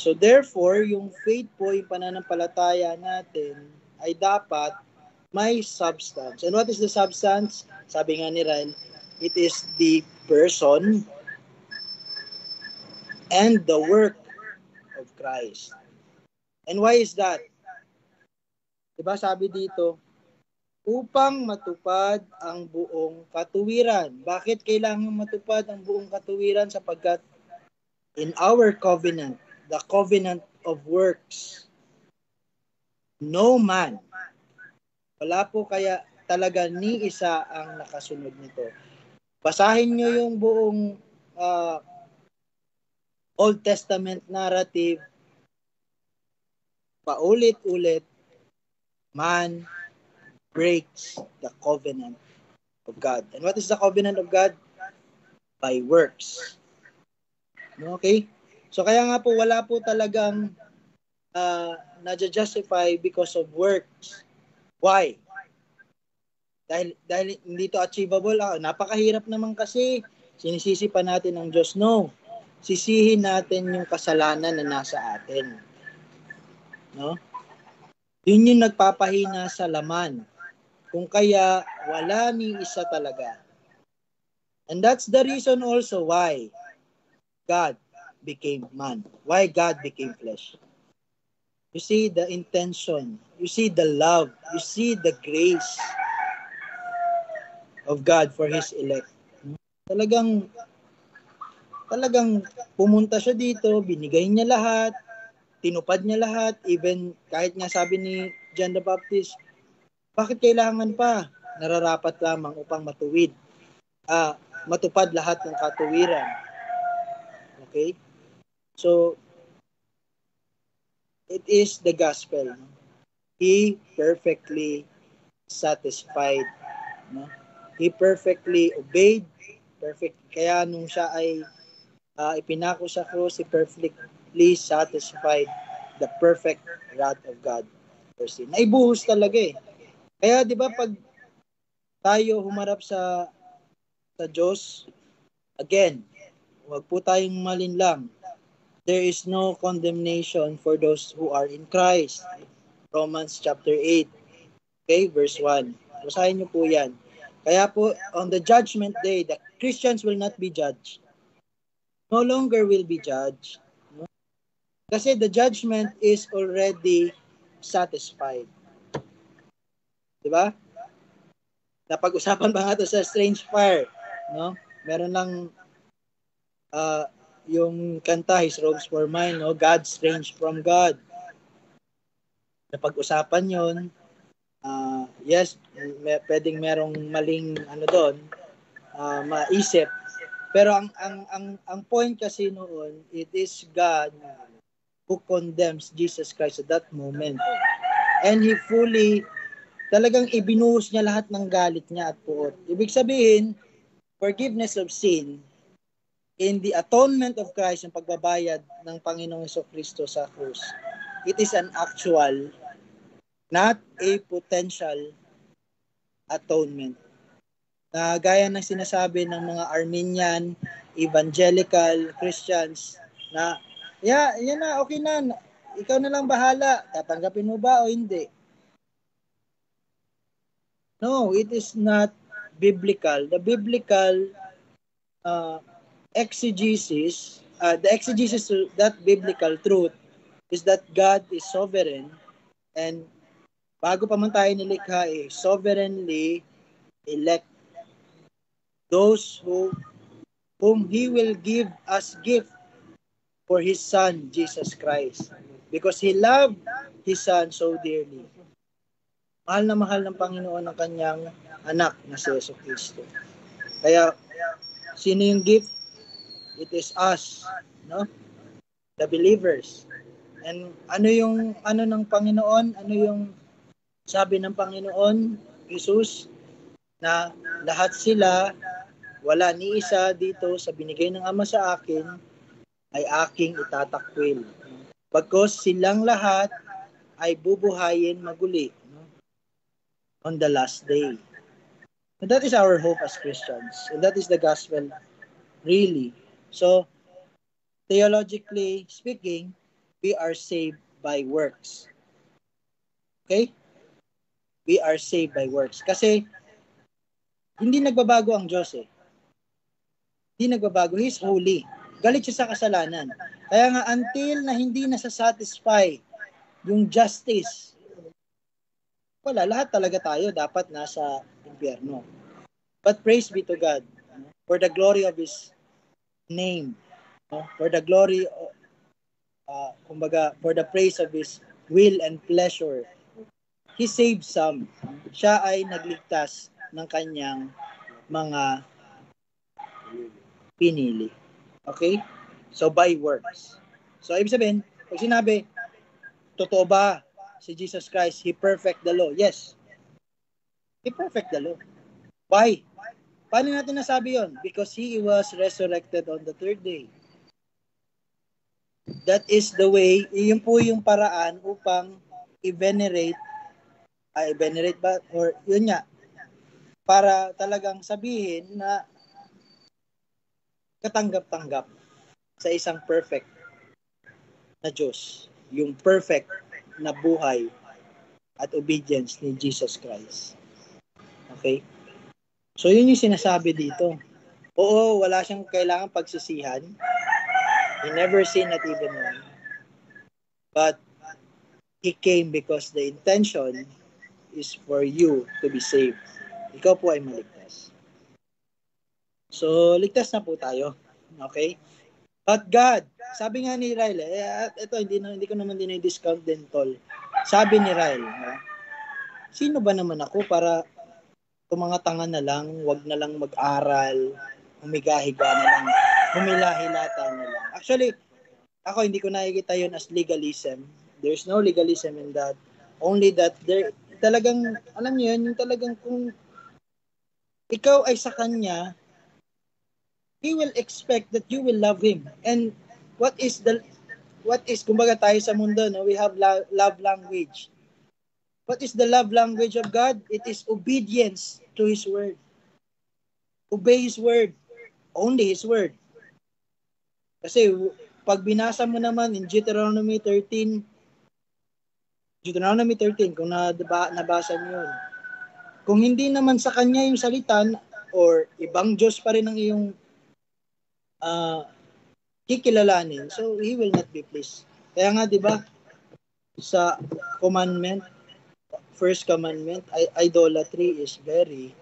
So therefore, yung faith po, yung pananampalataya natin, ay dapat may substance. And what is the substance? Sabi nga ni Ryan, it is the person and the work of Christ. And why is that? Diba sabi dito, upang matupad ang buong katuwiran. Bakit kailangan matupad ang buong katuwiran? Sapagkat in our covenant, the covenant of works, no man, wala po kaya talaga ni isa ang nakasunod nito. Basahin nyo yung buong Old Testament narrative, paulit-ulit, man breaks the covenant of God. And what is the covenant of God? By works. Okay? So kaya nga po, wala po talagang na-justify because of works. Why? Dahil hindi to achievable. Napakahirap naman kasi. Sinisisi pa natin ang Diyos. No. Sisihin natin yung kasalanan na nasa atin. No? Yun yung nagpapahina sa laman. Kung kaya, wala ni isa talaga. And that's the reason also why God became man. Why God became flesh. You see the intention. You see the love. You see the grace of God for His elect. Talagang pumunta siya dito, binigay niya lahat, tinupad niya lahat, even kahit nga sabi ni John the Baptist, bakit kailangan pa? Nararapat lamang upang matupad lahat ng katuwiran. Okay? So, it is the gospel. He perfectly satisfied. No? He perfectly obeyed. Perfect. Kaya nung siya ay ipinako sa krus, he perfectly satisfied the perfect wrath of God for sin. Naibuhos talaga eh. Kaya di ba pag tayo humarap sa Diyos, again, huwag po tayong malinlang. There is no condemnation for those who are in Christ. Romans chapter 8, okay, verse 1. Basahin niyo po yan. Kaya po, on the judgment day, the Christians will not be judged. No longer will be judged. No? Kasi the judgment is already satisfied. Diba? Napag-usapan ba nga ito sa Strange Fire? No? Meron lang yung kanta, His Robes for Mine, no? God Strange from God. Napag-usapan yon. Yes, pwedeng merong maling doon, maisip. Pero ang point kasi noon, it is God who condemns Jesus Christ at that moment. And He fully, talagang ibinuhos niya lahat ng galit niya at puot. Ibig sabihin, forgiveness of sin in the atonement of Christ, yung pagbabayad ng Panginoong Jesucristo sa krus. It is an actual, not a potential atonement. Na gaya ng sinasabi ng mga Armenian, evangelical Christians na yan na, okay na, ikaw na lang bahala, tatanggapin mo ba o hindi? No, it is not biblical. The biblical exegesis, the exegesis to that biblical truth is that God is sovereign, and bago pa man tayo nilikha, sovereignly elect those whom He will give as gift for His Son, Jesus Christ. Because He loved His Son so dearly. Mahal ng Panginoon ang kanyang anak na si Jesucristo. Kaya, sino yung gift? It is us, no? The believers. And ano ng Panginoon? Ano yung sabi ng Panginoon, Jesus, na lahat sila, wala ni isa dito sa binigay ng Ama sa akin, ay aking itatakwil. Bagkus silang lahat ay bubuhayin maguli, no? On the last day. And that is our hope as Christians. And that is the gospel, really. So, theologically speaking, we are saved by works. Okay? We are saved by works. Kasi, hindi nagbabago ang Diyos eh. Hindi nagbabago. He's holy. Galit siya sa kasalanan. Kaya nga, until na hindi nasasatisfy yung justice, wala, lahat talaga tayo dapat nasa impyerno. But praise be to God for the glory of His name. For the glory, for the praise of His will and pleasure. He saved some. Siya ay nagligtas ng kanyang mga pinili. Okay? So, by works. So, ibig sabihin, pag sinabi, totoo ba si Jesus Christ, He perfect the law? Yes. He perfect the law. Why? Paano natin nasabi yon? Because He was resurrected on the third day. That is the way, yun po yung paraan upang i-venerate ba? Or yun nga, para talagang sabihin na katanggap-tanggap sa isang perfect na Diyos. Yung perfect na buhay at obedience ni Jesus Christ. Okay? So, yun yung sinasabi dito. Oo, wala siyang kailangan pagsisihan. He never sinned not even one. But He came because the intention is for you to be saved. Ikaw po ay maligtas. So, ligtas na po tayo. Okay? But God, sabi nga ni Ryle, ito hindi ko naman dinidiscount din, tol. Sabi ni Ryle, sino ba naman ako para tumanga-tanga na lang, wag na lang mag-aral, humiga-higa na lang, humilahilata na lang. Actually, ako hindi ko nakikita yun as legalism. There's no legalism in that. Only that there talagang, alam niyo yun, yung talagang kung ikaw ay sa Kanya, He will expect that you will love Him. And what is, kumbaga tayo sa mundo, no? We have love language. What is the love language of God? It is obedience to His word. Obey His word. Only His word. Kasi pag binasa mo naman in Deuteronomy 13, kung nabasa niyo yun, kung hindi naman sa Kanya yung salita or ibang Diyos pa rin ang iyong kikilalanin, so He will not be pleased. Kaya nga, di ba, sa commandment, first commandment, idolatry is very,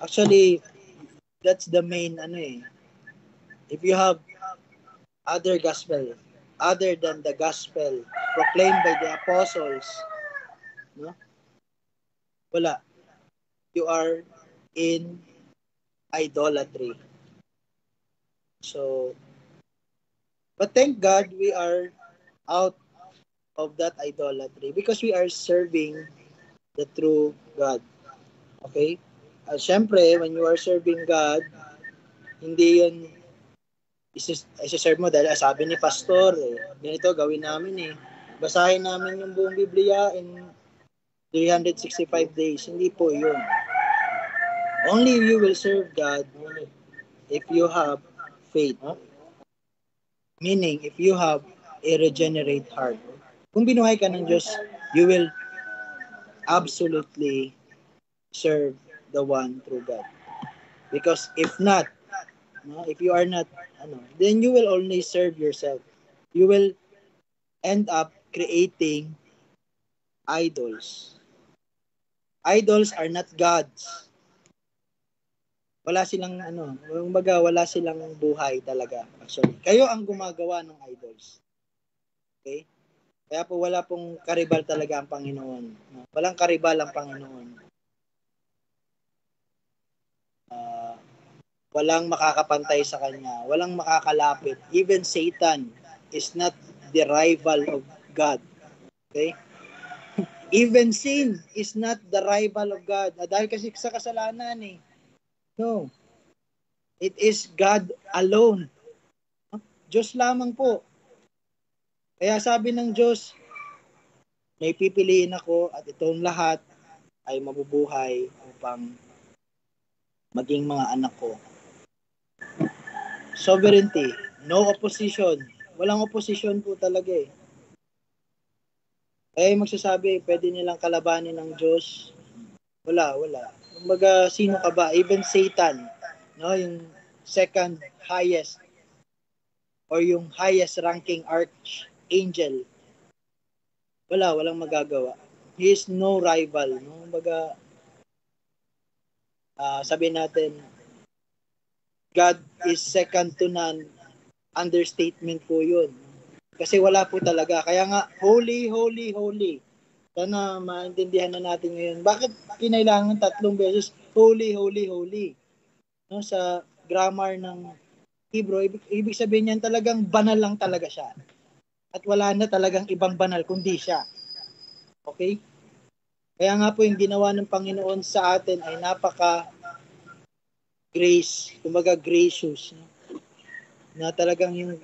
actually, that's the main, if you have other gospel, other than the gospel proclaimed by the apostles, no? Wala. You are in idolatry. So, but thank God we are out of that idolatry because we are serving the true God. Okay? Siyempre, when you are serving God, hindi yun isi-serve mo dahil sabi ni pastor, ganito gawin namin basahin namin yung buong Biblia in 365 days. Hindi po yun. Only you will serve God if you have faith. Meaning, if you have a regenerate heart. Kung binuhay ka ng Diyos, you will absolutely serve the one true God. Because if not, if you are not, then you will only serve yourself. You will end up creating idols. Idols are not gods. Wala silang wala silang buhay talaga. Actually, kayo ang gumagawa ng idols. Okay? Kaya po wala pong karibal talaga ang Panginoon. Walang karibal ang Panginoon. Walang makakapantay sa Kanya. Walang makakalapit. Even Satan is not the rival of God. Okay? Even sin is not the rival of God. Dahil kasi sa kasalanan No. It is God alone. Diyos lamang po. Kaya sabi ng Diyos, may pipiliin ako at itong lahat ay mabubuhay upang maging mga anak ko. Sovereignty, no opposition. Walang opposition po talaga magsasabi, pwede nilang kalabanin ng Diyos. Wala. Kumbaga, sino ka ba? Even Satan, yung second highest or yung highest ranking archangel. Walang magagawa. He is no rival. Kumbaga, sabihin natin, God is second to none. Understatement po yun. Kasi wala po talaga. Kaya nga, holy, holy, holy. Sana maintindihan na natin ngayon. Bakit kinailangan 3 beses holy, holy, holy? Sa grammar ng Hebrew, ibig sabihin niyan talagang banal lang talaga siya. At wala na talagang ibang banal kundi siya. Okay? Kaya nga po yung ginawa ng Panginoon sa atin ay grace, kumbaga gracious. Na talagang yung,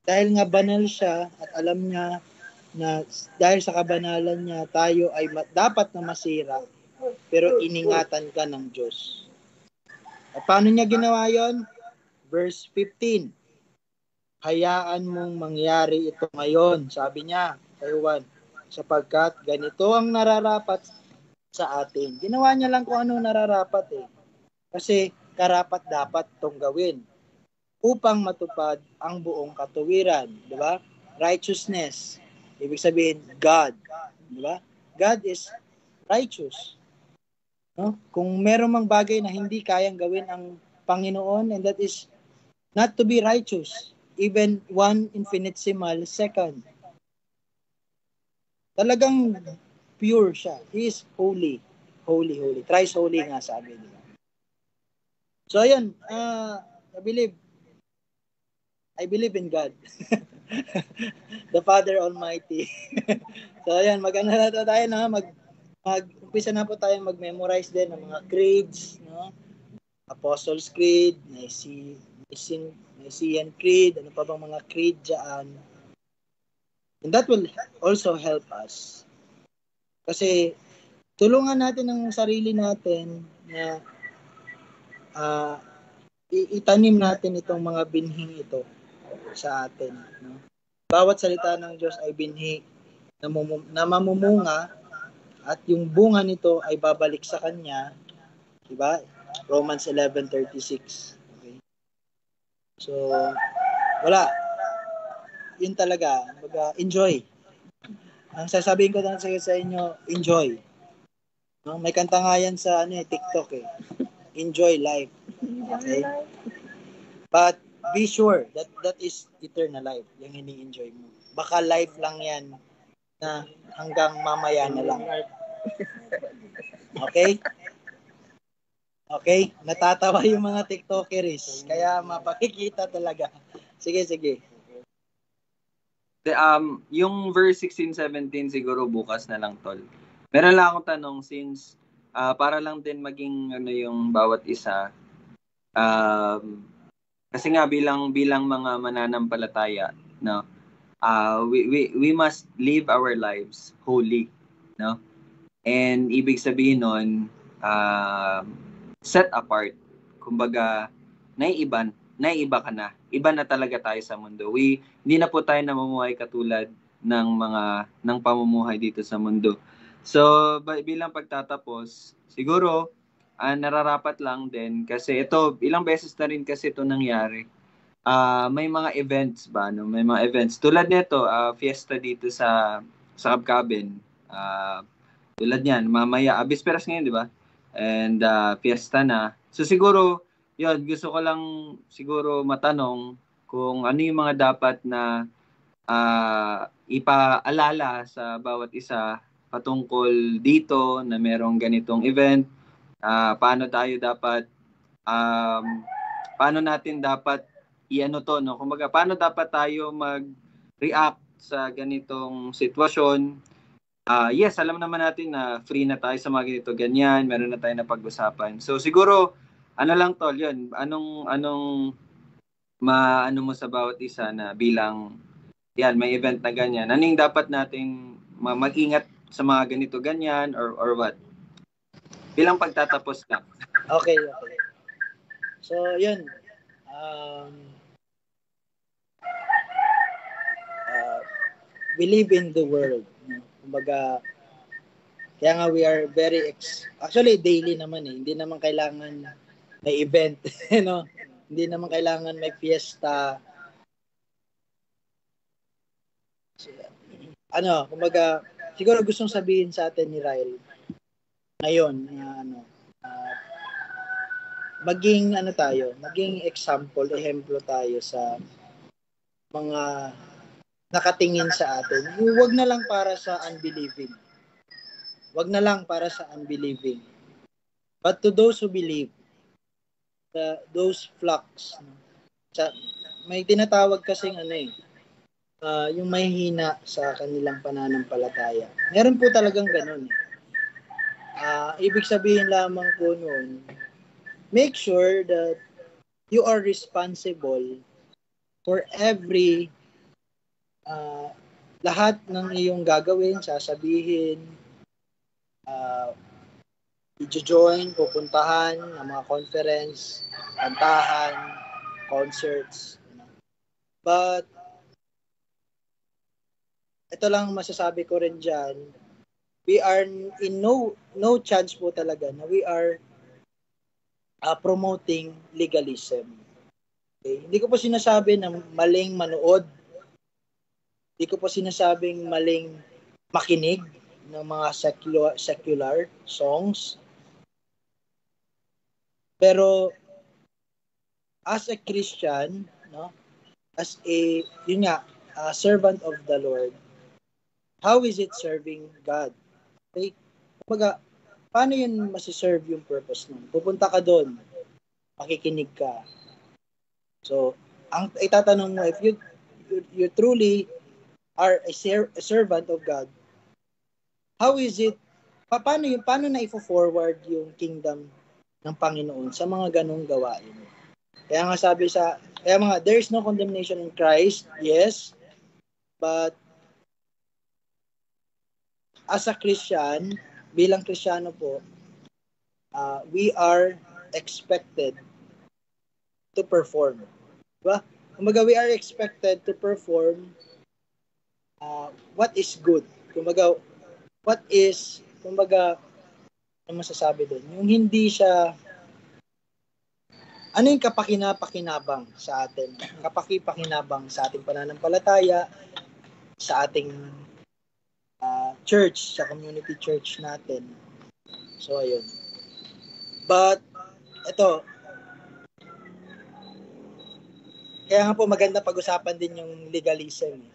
dahil nga banal siya at alam niya na dahil sa kabanalan niya, tayo ay dapat na masira, pero iningatan ka ng Diyos. At paano niya ginawa yon? Verse 15. Hayaan mong mangyari ito ngayon, sabi niya kay Juan, sapagkat ganito ang nararapat sa atin. Ginawa niya lang kung ano nararapat Kasi karapat dapat itong gawin. upang matupad ang buong katuwiran, di ba? Righteousness, ibig sabihin God, di ba? God is righteous. No? Kung meron mang bagay na hindi kayang gawin ang Panginoon, and that is not to be righteous, even 1 infinitesimal second. Talagang pure siya. He is holy. Holy, holy. Thrice holy nga sabi. Diba? So, ayun. I believe in God. The Father Almighty. So, ayun. Mag-ano na tayo na. Mag-umpisa na po tayong mag-memorize din ng mga creeds. No? Apostles' Creed, Nicene Creed, ano pa bang mga creed dyan. And that will also help us. Kasi tulungan natin ang sarili natin na itanim natin itong mga binhing ito sa atin. No? Bawat salita ng Diyos ay binhi na mamumunga at yung bunga nito ay babalik sa Kanya. Diba? Romans 11:36. Okay? So, wala. Yun talaga. Enjoy. Ang sasabihin ko lang sa inyo, enjoy. No? May kanta nga yan sa TikTok eh. Enjoy life. Okay? But be sure that is eternal life, yung ini-enjoy mo. Baka life lang yan na hanggang mamaya na lang. Okay? Okay? Natatawa yung mga TikTokeries. Kaya mapakikita talaga. Sige. Yung verse 16-17 siguro bukas na lang, tol. Meron lang akong tanong since para lang din maging yung bawat isa. Kasi nga bilang mga mananampalataya, no? We must live our lives holy, no? And ibig sabihin nun, set apart. Kumbaga, naiiba ka na. Iba na talaga tayo sa mundo. Hindi na po tayo namumuhay katulad ng pamumuhay dito sa mundo. So, bilang pagtatapos, siguro, nararapat lang din kasi ito, ilang beses na rin kasi ito nangyari. May mga events ba, no? May mga events. Tulad nito, fiesta dito sa Kabkaben. Tulad niyan, mamaya, bisperas ngayon, di ba? And fiesta na. So, siguro, yun, gusto ko lang siguro matanong kung ano yung mga dapat na ipaalala sa bawat isa patungkol dito na merong ganitong event. Paano natin dapat to, no? Kumbaga, paano dapat tayo mag-react sa ganitong sitwasyon? Yes, alam naman natin na free na tayo sa mga ganito ganyan, meron na tayo na pag-usapan. So siguro lang tol, yun. Anong maano mo sa bawat isa na bilang yan, may event na ganyan. Ano yung dapat nating mag-ingat sa mga ganito ganyan or what? Bilang pagtatapos lang. Okay. So, yun. We live in the world. Kumbaga, kaya nga we are very actually daily naman eh. Hindi naman kailangan may event, no? Hindi naman kailangan may fiesta. Kumbaga, siguro gustong sabihin sa atin ni Ryle ngayon na maging ehemplo tayo sa mga nakatingin sa atin. Huwag na lang para sa unbelieving. But to those who believe, those flocks, may tinatawag kasing yung may hina sa kanilang pananampalataya. Meron po talagang ganun. Ibig sabihin lamang po nun, make sure that you are responsible for every lahat ng iyong gagawin, sasabihin, i-join, pupuntahan ng mga conference, kantahan, concerts. But ito lang masasabi ko rin dyan, we are in no chance po talaga na we are promoting legalism. Okay? Hindi ko po sinasabi na maling manood. Hindi ko po sinasabing maling makinig ng mga secular songs. Pero as a Christian, no, as a yun nga, a servant of the Lord, how is it serving God? Okay? Kumbaga, paano yun masiserve yung purpose nun? Pupunta ka doon, makikinig ka. So, ang itatanong mo, if you truly are a servant of God, how is it, paano na i-forward yung kingdom ng Panginoon sa mga ganong gawain? Kaya nga there is no condemnation in Christ, yes, but as a Christian, bilang Kristiyano po, we are expected to perform. Diba? Kumbaga, we are expected to perform what is good. Kumbaga, ano masasabi doon? Yung hindi siya, ano yung kapakinapakinabang sa atin? Kapakipakinabang sa ating pananampalataya, sa ating church, sa community church natin. So, ayun. But, ito, kaya nga po maganda pag-usapan din yung legalism.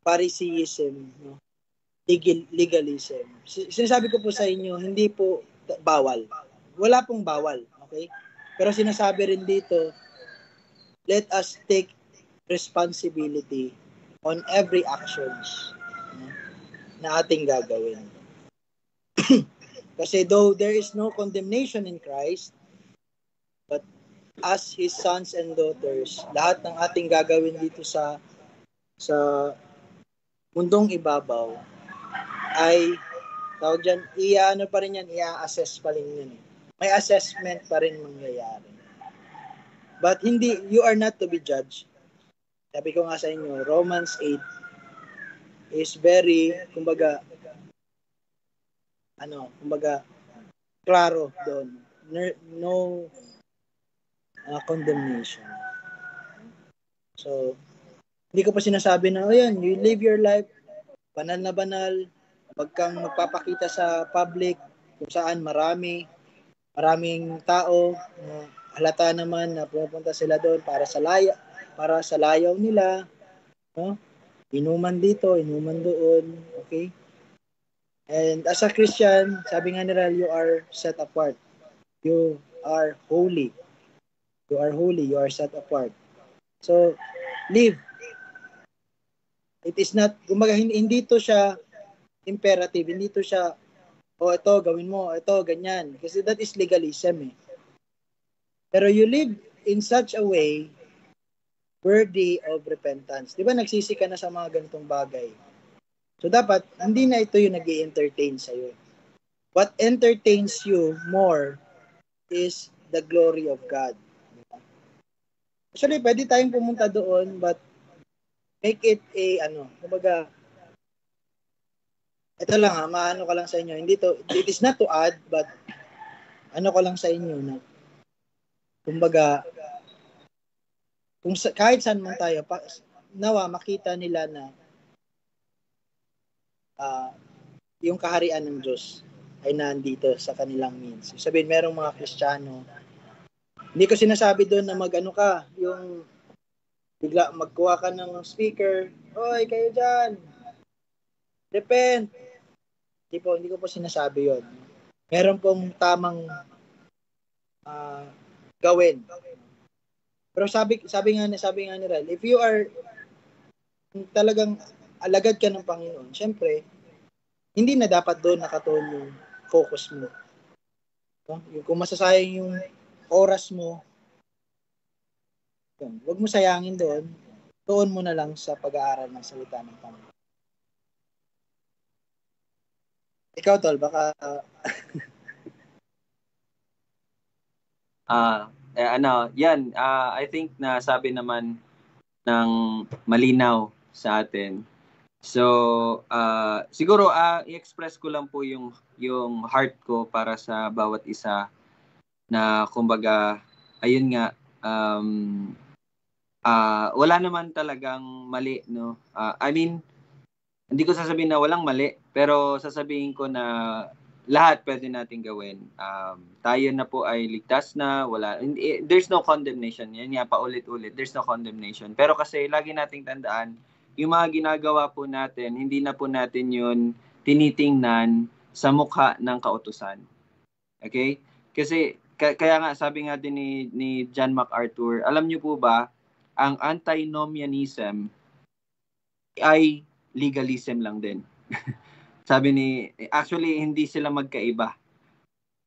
Phariseeism, no? Legalism. Sinasabi ko po sa inyo, hindi po bawal. Wala pong bawal, okay? Pero sinasabi rin dito, let us take responsibility on every actions, no, na ating gagawin. Kasi though there is no condemnation in Christ, but as His sons and daughters, lahat ng ating gagawin dito sa mundong ibabaw ay tawag dyan, i-assess pa rin yun. May assessment pa rin mangyayari. But you are not to be judged. Sabi ko nga sa inyo, Romans 8 is very, kumbaga, klaro doon. No condemnation. So, hindi ko pa sinasabi na, you live your life, banal na banal, wag kang magpapakita sa public kung saan maraming tao, halata naman na pupunta sila doon para sa layaw nila, no? Inuman dito, inuman doon, okay? And as a Christian, sabi nga nila, you are set apart. You are holy. You are holy, you are set apart. So, live. It is not, kumbaga, hindi to siya imperative, hindi to siya, ito, gawin mo, ito, ganyan. Kasi that is legalism, eh. Pero you live in such a way worthy of repentance. Di ba nagsisi ka na sa mga ganitong bagay? So dapat, hindi na ito yung nag-i-entertain sa'yo. What entertains you more is the glory of God. Actually, pwede tayong pumunta doon, but make it kumbaga, ito lang maano ko lang sa inyo, it is not to add, but ano ko lang sa inyo na, kumbaga, kahit saan man tayo, nawa makita nila na yung kaharian ng Diyos ay nandito sa kanilang means. Sabihin, merong mga Kristiyano, hindi ko sinasabi doon na yung bigla magkuha ka ng speaker, oy, kayo dyan, repent. Hindi ko po sinasabi yon. Meron pong tamang gawin. Pero sabi nga ni Ral, if you are talagang alagad ka ng Panginoon, syempre, hindi na dapat doon nakatuon yung focus mo. Kung masasayang yung oras mo, huwag mo sayangin doon. Tuon mo na lang sa pag-aaral ng salita ng Panginoon. Ikaw, Tol, baka... I think na sabi naman ng malinaw sa atin. So, siguro i-express ko lang po yung heart ko para sa bawat isa na kumbaga, ayun nga, wala naman talagang mali, no? I mean, hindi ko sasabihin na walang mali, pero sasabihin ko na lahat pwede natin gawin. Tayo na po ay ligtas na, there's no condemnation. Yan nga, paulit-ulit, there's no condemnation. Pero kasi lagi nating tandaan, yung mga ginagawa po natin, hindi na po natin yun tinitingnan sa mukha ng kautusan. Okay? Kasi, kaya nga, sabi nga din ni John MacArthur, alam niyo po ba, ang antinomianism ay legalism lang din. Actually, hindi sila magkaiba.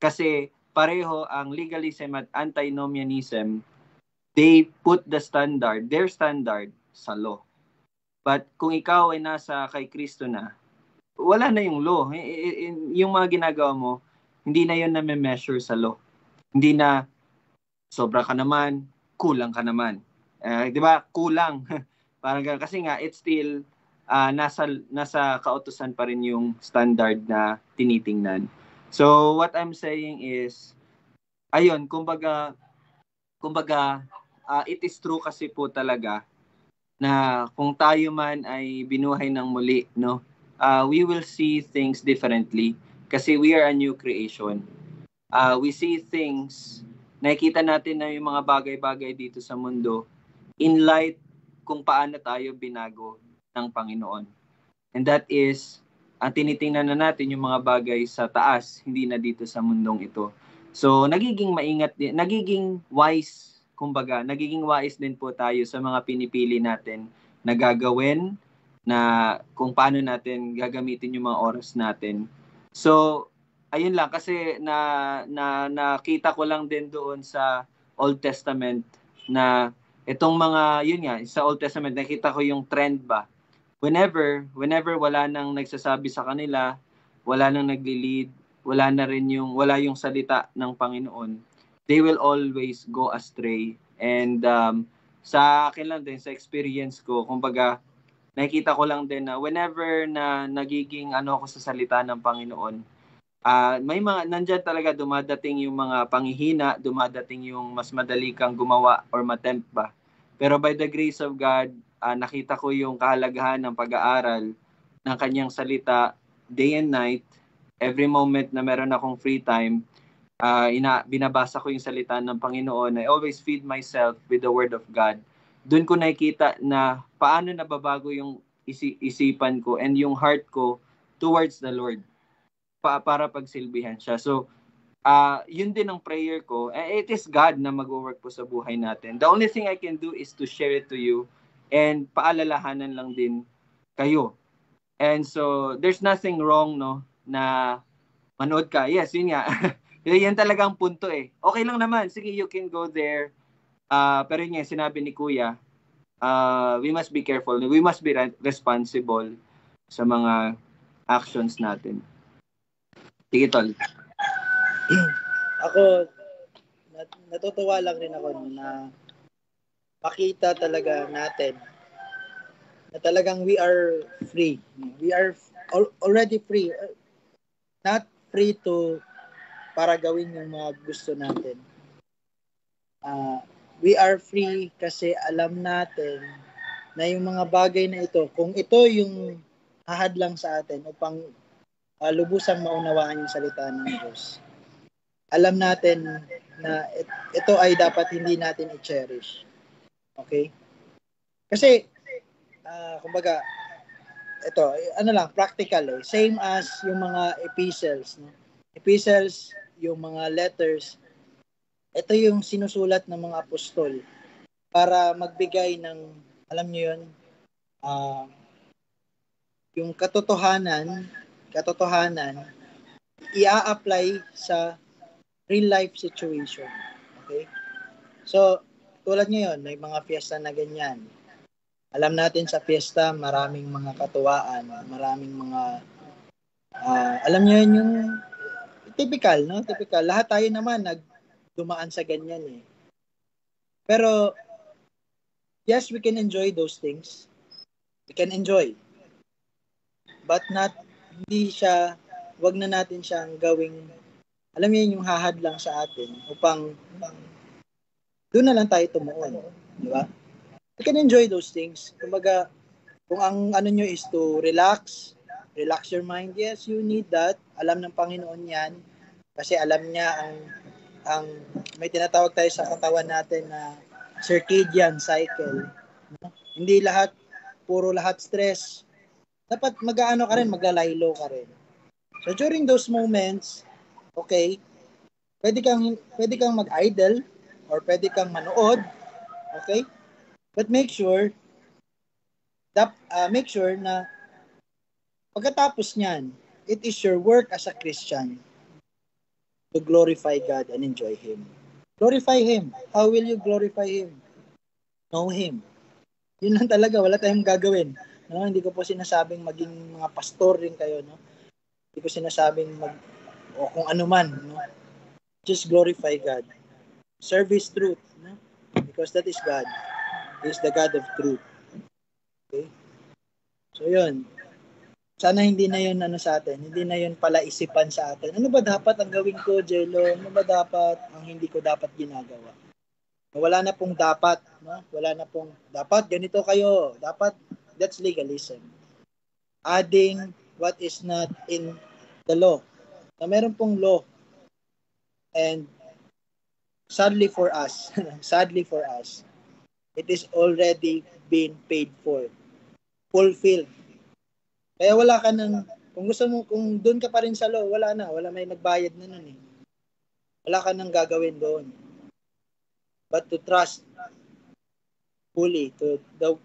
Kasi pareho ang legalism at antinomianism, they put their standard sa law. But kung ikaw ay nasa kay Kristo na, wala na yung law. Yung mga ginagawa mo, hindi na yun na-measure sa law. Hindi na sobra ka naman, kulang ka naman. Di ba? Kulang. Parang ganun. Kasi nga, it's still nasa kautusan pa rin yung standard na tinitingnan. So, what I'm saying is, ayun, kumbaga, it is true kasi po talaga na kung tayo man ay binuhay ng muli, no, we will see things differently kasi we are a new creation. We see things, nakikita natin na yung mga bagay-bagay dito sa mundo in light kung paano tayo binago ng Panginoon. And that is, tinitingnan na natin yung mga bagay sa taas, hindi na dito sa mundong ito. So, nagiging maingat din, nagiging wise, kumbaga, nagiging wise din po tayo sa mga pinipili natin na gagawin, na kung paano natin gagamitin yung mga oras natin. So, ayun lang, kasi nakita ko lang din doon sa Old Testament na itong mga, yun nga, sa Old Testament, nakita ko yung trend ba. Whenever wala nang nagsasabi sa kanila, wala nang nagli-lead, wala yung salita ng Panginoon, they will always go astray. And sa akin lang din, sa experience ko, kumbaga, nakikita ko lang din na whenever na nagiging ako sa salita ng Panginoon, may mga, nandyan talaga dumadating yung mga panghihina, dumadating yung mas madali kang gumawa or matempt ba. Pero by the grace of God, nakita ko yung kahalagahan ng pag-aaral ng kanyang salita day and night. Every moment na meron akong free time, binabasa ko yung salita ng Panginoon. I always feed myself with the Word of God. Doon ko nakikita na paano nababago yung isipan ko and yung heart ko towards the Lord para pagsilbihan siya. So, yun din ang prayer ko. It is God na mag-work po sa buhay natin. The only thing I can do is to share it to you and paalalahanan lang din kayo. And so, there's nothing wrong, no, na manood ka. Yes, yun nga. Yan talagang punto eh. Okay lang naman. Sige, you can go there. Pero yun nga, sinabi ni Kuya, we must be careful. We must be responsible sa mga actions natin. Sige, Tol. Ako, natutuwa lang rin ako na makita talaga natin na talagang we are free. We are already free. Not free to para gawin yung mga gusto natin. We are free kasi alam natin na yung mga bagay na ito, kung ito yung hahadlang sa atin upang lubusang maunawaan yung salita ng Diyos, alam natin na ito ay dapat hindi natin i-cherish. Okay? Kasi, kumbaga, ito, practical eh. Same as yung mga epistles. No? Epistles, yung mga letters, ito yung sinusulat ng mga apostol para magbigay ng, alam nyo yun, yung katotohanan, i-apply sa real life situation. Okay? So, tulad ngayon, may mga fiesta na ganyan. Alam natin sa fiesta, maraming mga katuwaan, maraming mga, alam nyo yun yung typical, no? Typical. Lahat tayo naman nagdumaan sa ganyan eh. Pero, yes, we can enjoy those things. We can enjoy. But wag na natin siyang gawing alam niyo yung hahad lang sa atin upang doon na lang tayo tumuon. Di ba? You can enjoy those things. Kumbaga, kung ang ano nyo is to relax your mind, yes, you need that. Alam ng Panginoon yan. Kasi alam niya ang may tinatawag tayo sa katawan natin na circadian cycle. Hindi puro lahat stress. Dapat mag-aano ka rin, maglalaylo ka rin. So during those moments, okay, pwede kang mag-idle or pwede kang manood, okay? But make sure na pagkatapos niyan, it is your work as a Christian to glorify God and enjoy Him. Glorify Him. How will you glorify Him? Know Him. Yun lang talaga, wala tayong gagawin. No, hindi ko po sinasabing maging mga pastor rin kayo, no? Hindi ko sinasabing o kung ano man, no? Just glorify God. Serve His truth, no? Because that is God. He is the God of truth. Okay? So yun. Sana hindi na yun sa atin. Hindi na yun pala isipan sa atin. Ano ba dapat ang gawin ko, Jello? Ano ba dapat ang hindi ko dapat ginagawa? Wala na pong dapat, no? Wala na pong dapat ganito kayo. Dapat, that's legalism. Adding what is not in the law. Na meron pong law. And sadly for us, it is already been paid for. Fulfilled. Kaya wala ka nang, kung doon ka pa rin sa law, wala may nagbayad na nun eh. Wala ka nang gagawin doon. But to trust fully to the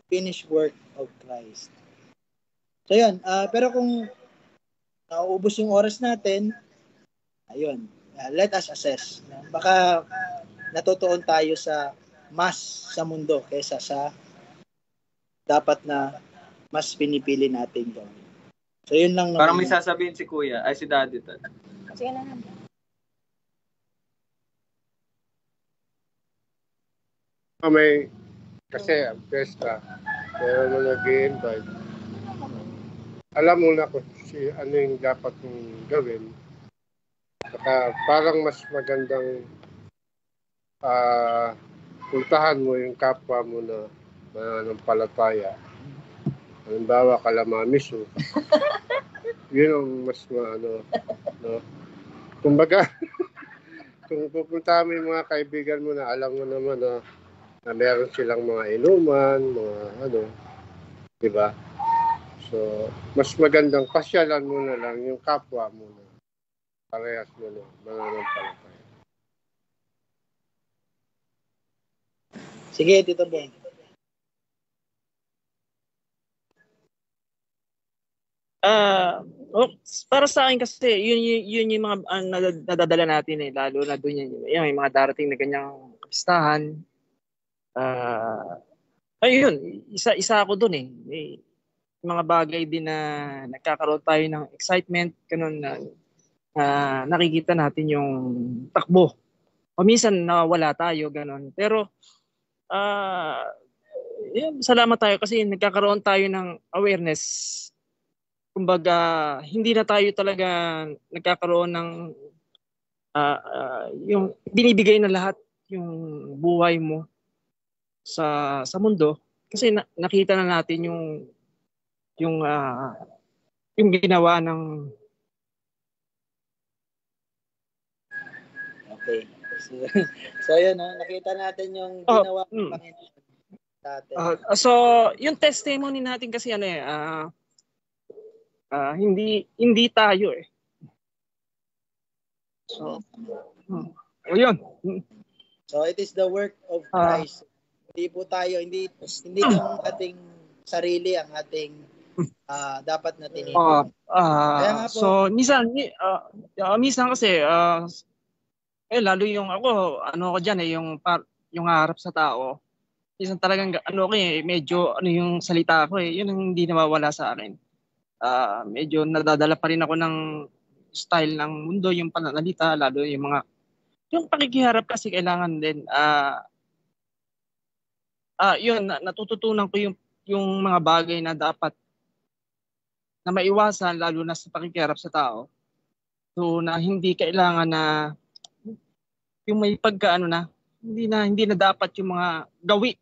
finished work of Christ. So yun, pero kung nauubos yung oras natin, ayun, let us assess. Baka natutuon tayo sa mas sa mundo kaysa sa dapat na mas pinipili natin gawin. So yun lang. Parang may sasabihin si Kuya, ay si Daddy. Sige na lang. May, kasi ang pesta, meron mo nag-i-invite. Alam mo na kung ano yung dapat mong gawin. Saka parang mas magandang puntahan mo yung kapwa mo na mananampalataya. Halimbawa, Kalamamiso. Yun ang mas no? Kumbaga, kung pupunta mo yung mga kaibigan mo na alam mo naman na meron silang mga inuman, mga di ba? So, mas magandang pasyalan mo na lang yung kapwa mo na parehas mo na mananampalataya. Sige, Tito Ben. Para sa akin kasi yun yung mga nadadala natin eh, lalo na doon yung may mga darating na ganyang kapistahan. Ayun, isa ako doon eh. May mga bagay din na nagkakaroon tayo ng excitement, ganun na nakikita natin yung takbo. O minsan nawawala tayo, ganun. Pero salamat tayo kasi nagkakaroon tayo ng awareness. Kumbaga, hindi na tayo talaga nagkakaroon ng yung binibigay na lahat yung buhay mo sa mundo kasi nakita na natin yung ginawa ng Okay. So yun, nakita natin yung ginawa ng Panginoon natin. So yung testimony natin kasi hindi tayo eh. So yun. So it is the work of Christ. Hindi po tayo, hindi yung ating sarili ang ating dapat na tinitin. So minsan kasi lalo yung ako diyan yung harap sa tao. Minsan talagang medyo yung salita ko yun ang hindi nawawala sa akin. Medyo nadadala pa rin ako ng style ng mundo, yung pananalita, lalo yung pakikiharap kasi kailangan din yun, natututunan ko yung mga bagay na dapat na maiwasan lalo na sa pakikiharap sa tao. So na hindi kailangan na yung may pagkaano na hindi na dapat yung mga gawi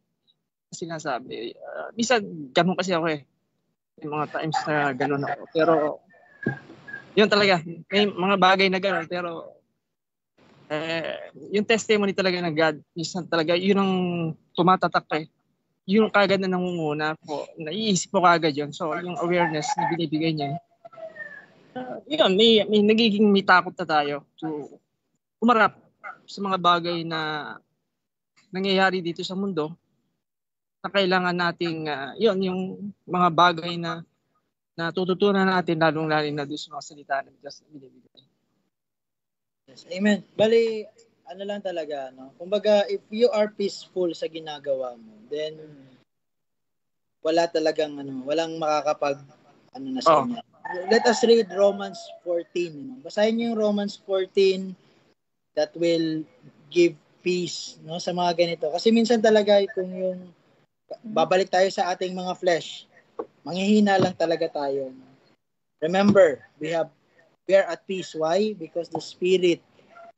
na sinasabi. Minsan ganun kasi ako eh. May mga times na ganun ako. Pero yun talaga, may mga bagay na ganun. Pero yung testimony talaga ng God, minsan talaga yun ang tumatatak eh. Yung kagad na nangunguna po, naiisip ko kagad yun. So yung awareness na binibigay niya, yun, may nagiging may takot na tayo to umarap sa mga bagay na nangyayari dito sa mundo na kailangan nating yun yung mga bagay na natututunan natin lalong-lalo na doon sa mga salita ng Diyos na binibigay. Yes, amen. Bali, ano lang talaga, no? Kumbaga, if you are peaceful sa ginagawa mo, then wala talagang walang makakapag na sa inyo. Let us read Romans 14. Basahin niyo yung Romans 14 that will give peace, no, sa mga ganito. Kasi minsan talaga kung yung babalik tayo sa ating mga flesh, manghihina lang talaga tayo. Remember, we are at peace. Why? Because the Spirit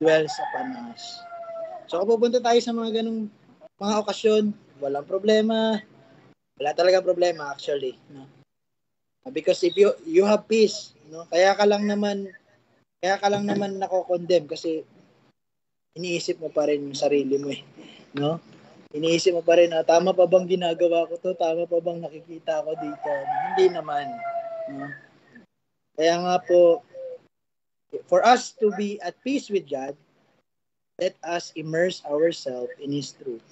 dwells upon us. So kung pupunta tayo sa mga ganung mga okasyon, walang problema. Wala talaga problema actually, no? Because if you have peace, no, kaya ka lang naman nako-condemn kasi iniisip mo pa rin yung sarili mo eh, no? Iniisip mo pa rin, tama pa bang ginagawa ko to? Tama pa bang nakikita ko dito? Hindi naman, no? Kaya nga po, for us to be at peace with God, let us immerse ourselves in His truth.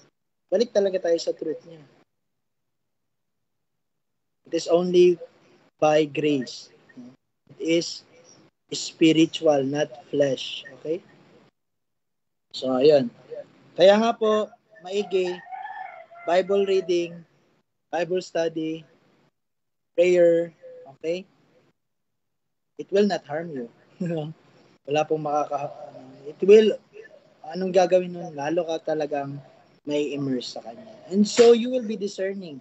Balik talaga tayo sa truth niya. It is only by grace. It is spiritual, not flesh. Okay? So, ayun. Kaya nga po, maigi, Bible reading, Bible study, prayer, okay? It will not harm you. Wala pong it will, anong gagawin nun? Lalo ka talagang may immerse sa Kanya. And so, you will be discerning.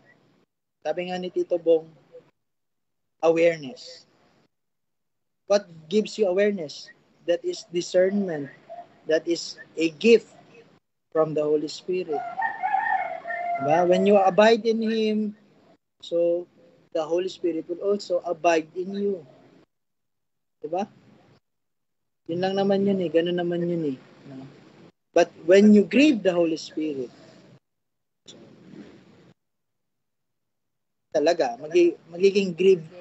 Sabi nga ni Tito Bong, awareness. What gives you awareness? That is discernment. That is a gift from the Holy Spirit. Diba? When you abide in Him, so the Holy Spirit will also abide in you. Diba? Yun lang naman yun eh. Ganun naman yun eh. But when you grieve the Holy Spirit, talaga, magiging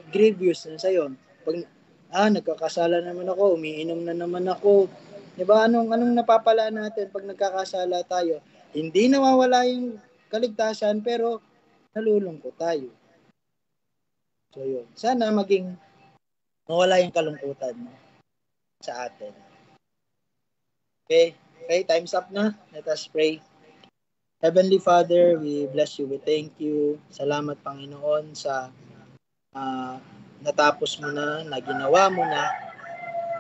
grievous na sa'yo. Pag, nagkakasala naman ako, umiinom na naman ako. Diba? Anong napapala natin pag nagkakasala tayo? Hindi nawawala yung kaligtasan, pero nalulungkot tayo. So yun. Sana mawala yung kalungkutan sa atin. Okay, time's up na. Let us pray. Heavenly Father, we bless you. We thank you. Salamat, Panginoon, sa natapos mo na ginawa mo na.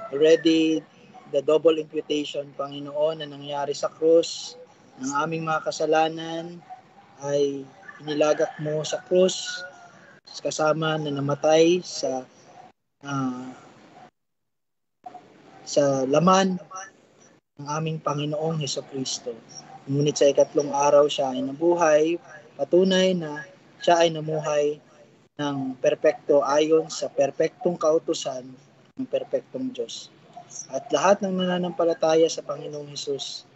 Already, the double imputation, Panginoon, na nangyari sa krus ng aming mga kasalanan ay inilagak mo sa krus kasama na namatay sa laman ng aming Panginoong Hesukristo. Ngunit sa ikatlong araw siya ay nabuhay, patunay na siya ay namuhay ng perpekto ayon sa perpektong kautusan ng perpektong Diyos. At lahat ng nananampalataya sa Panginoong Hesus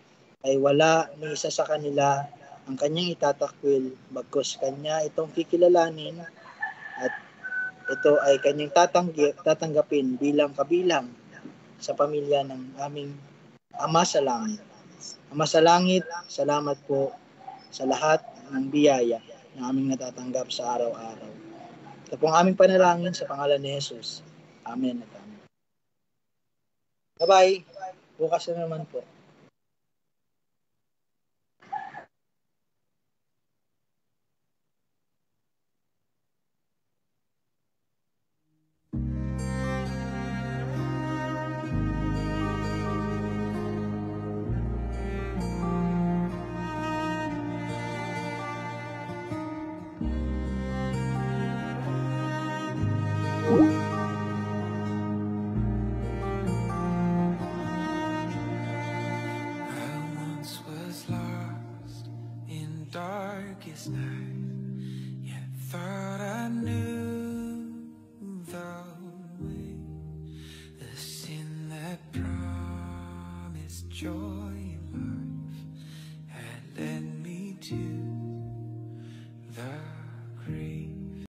ay wala ni isa sa kanila ang kanyang itatakwil, bagkus kanya itong kikilalanin at ito ay kanyang tatanggapin bilang kabilang sa pamilya ng aming Ama sa Langit. Ama sa Langit, salamat po sa lahat ng biyaya na aming natatanggap sa araw-araw. Ito pong aming panalangin sa pangalan ni Jesus. Amen at amen. Bye-bye. Bukas na naman po. darkest night, yet thought I knew the way. The sin that promised joy in life had led me to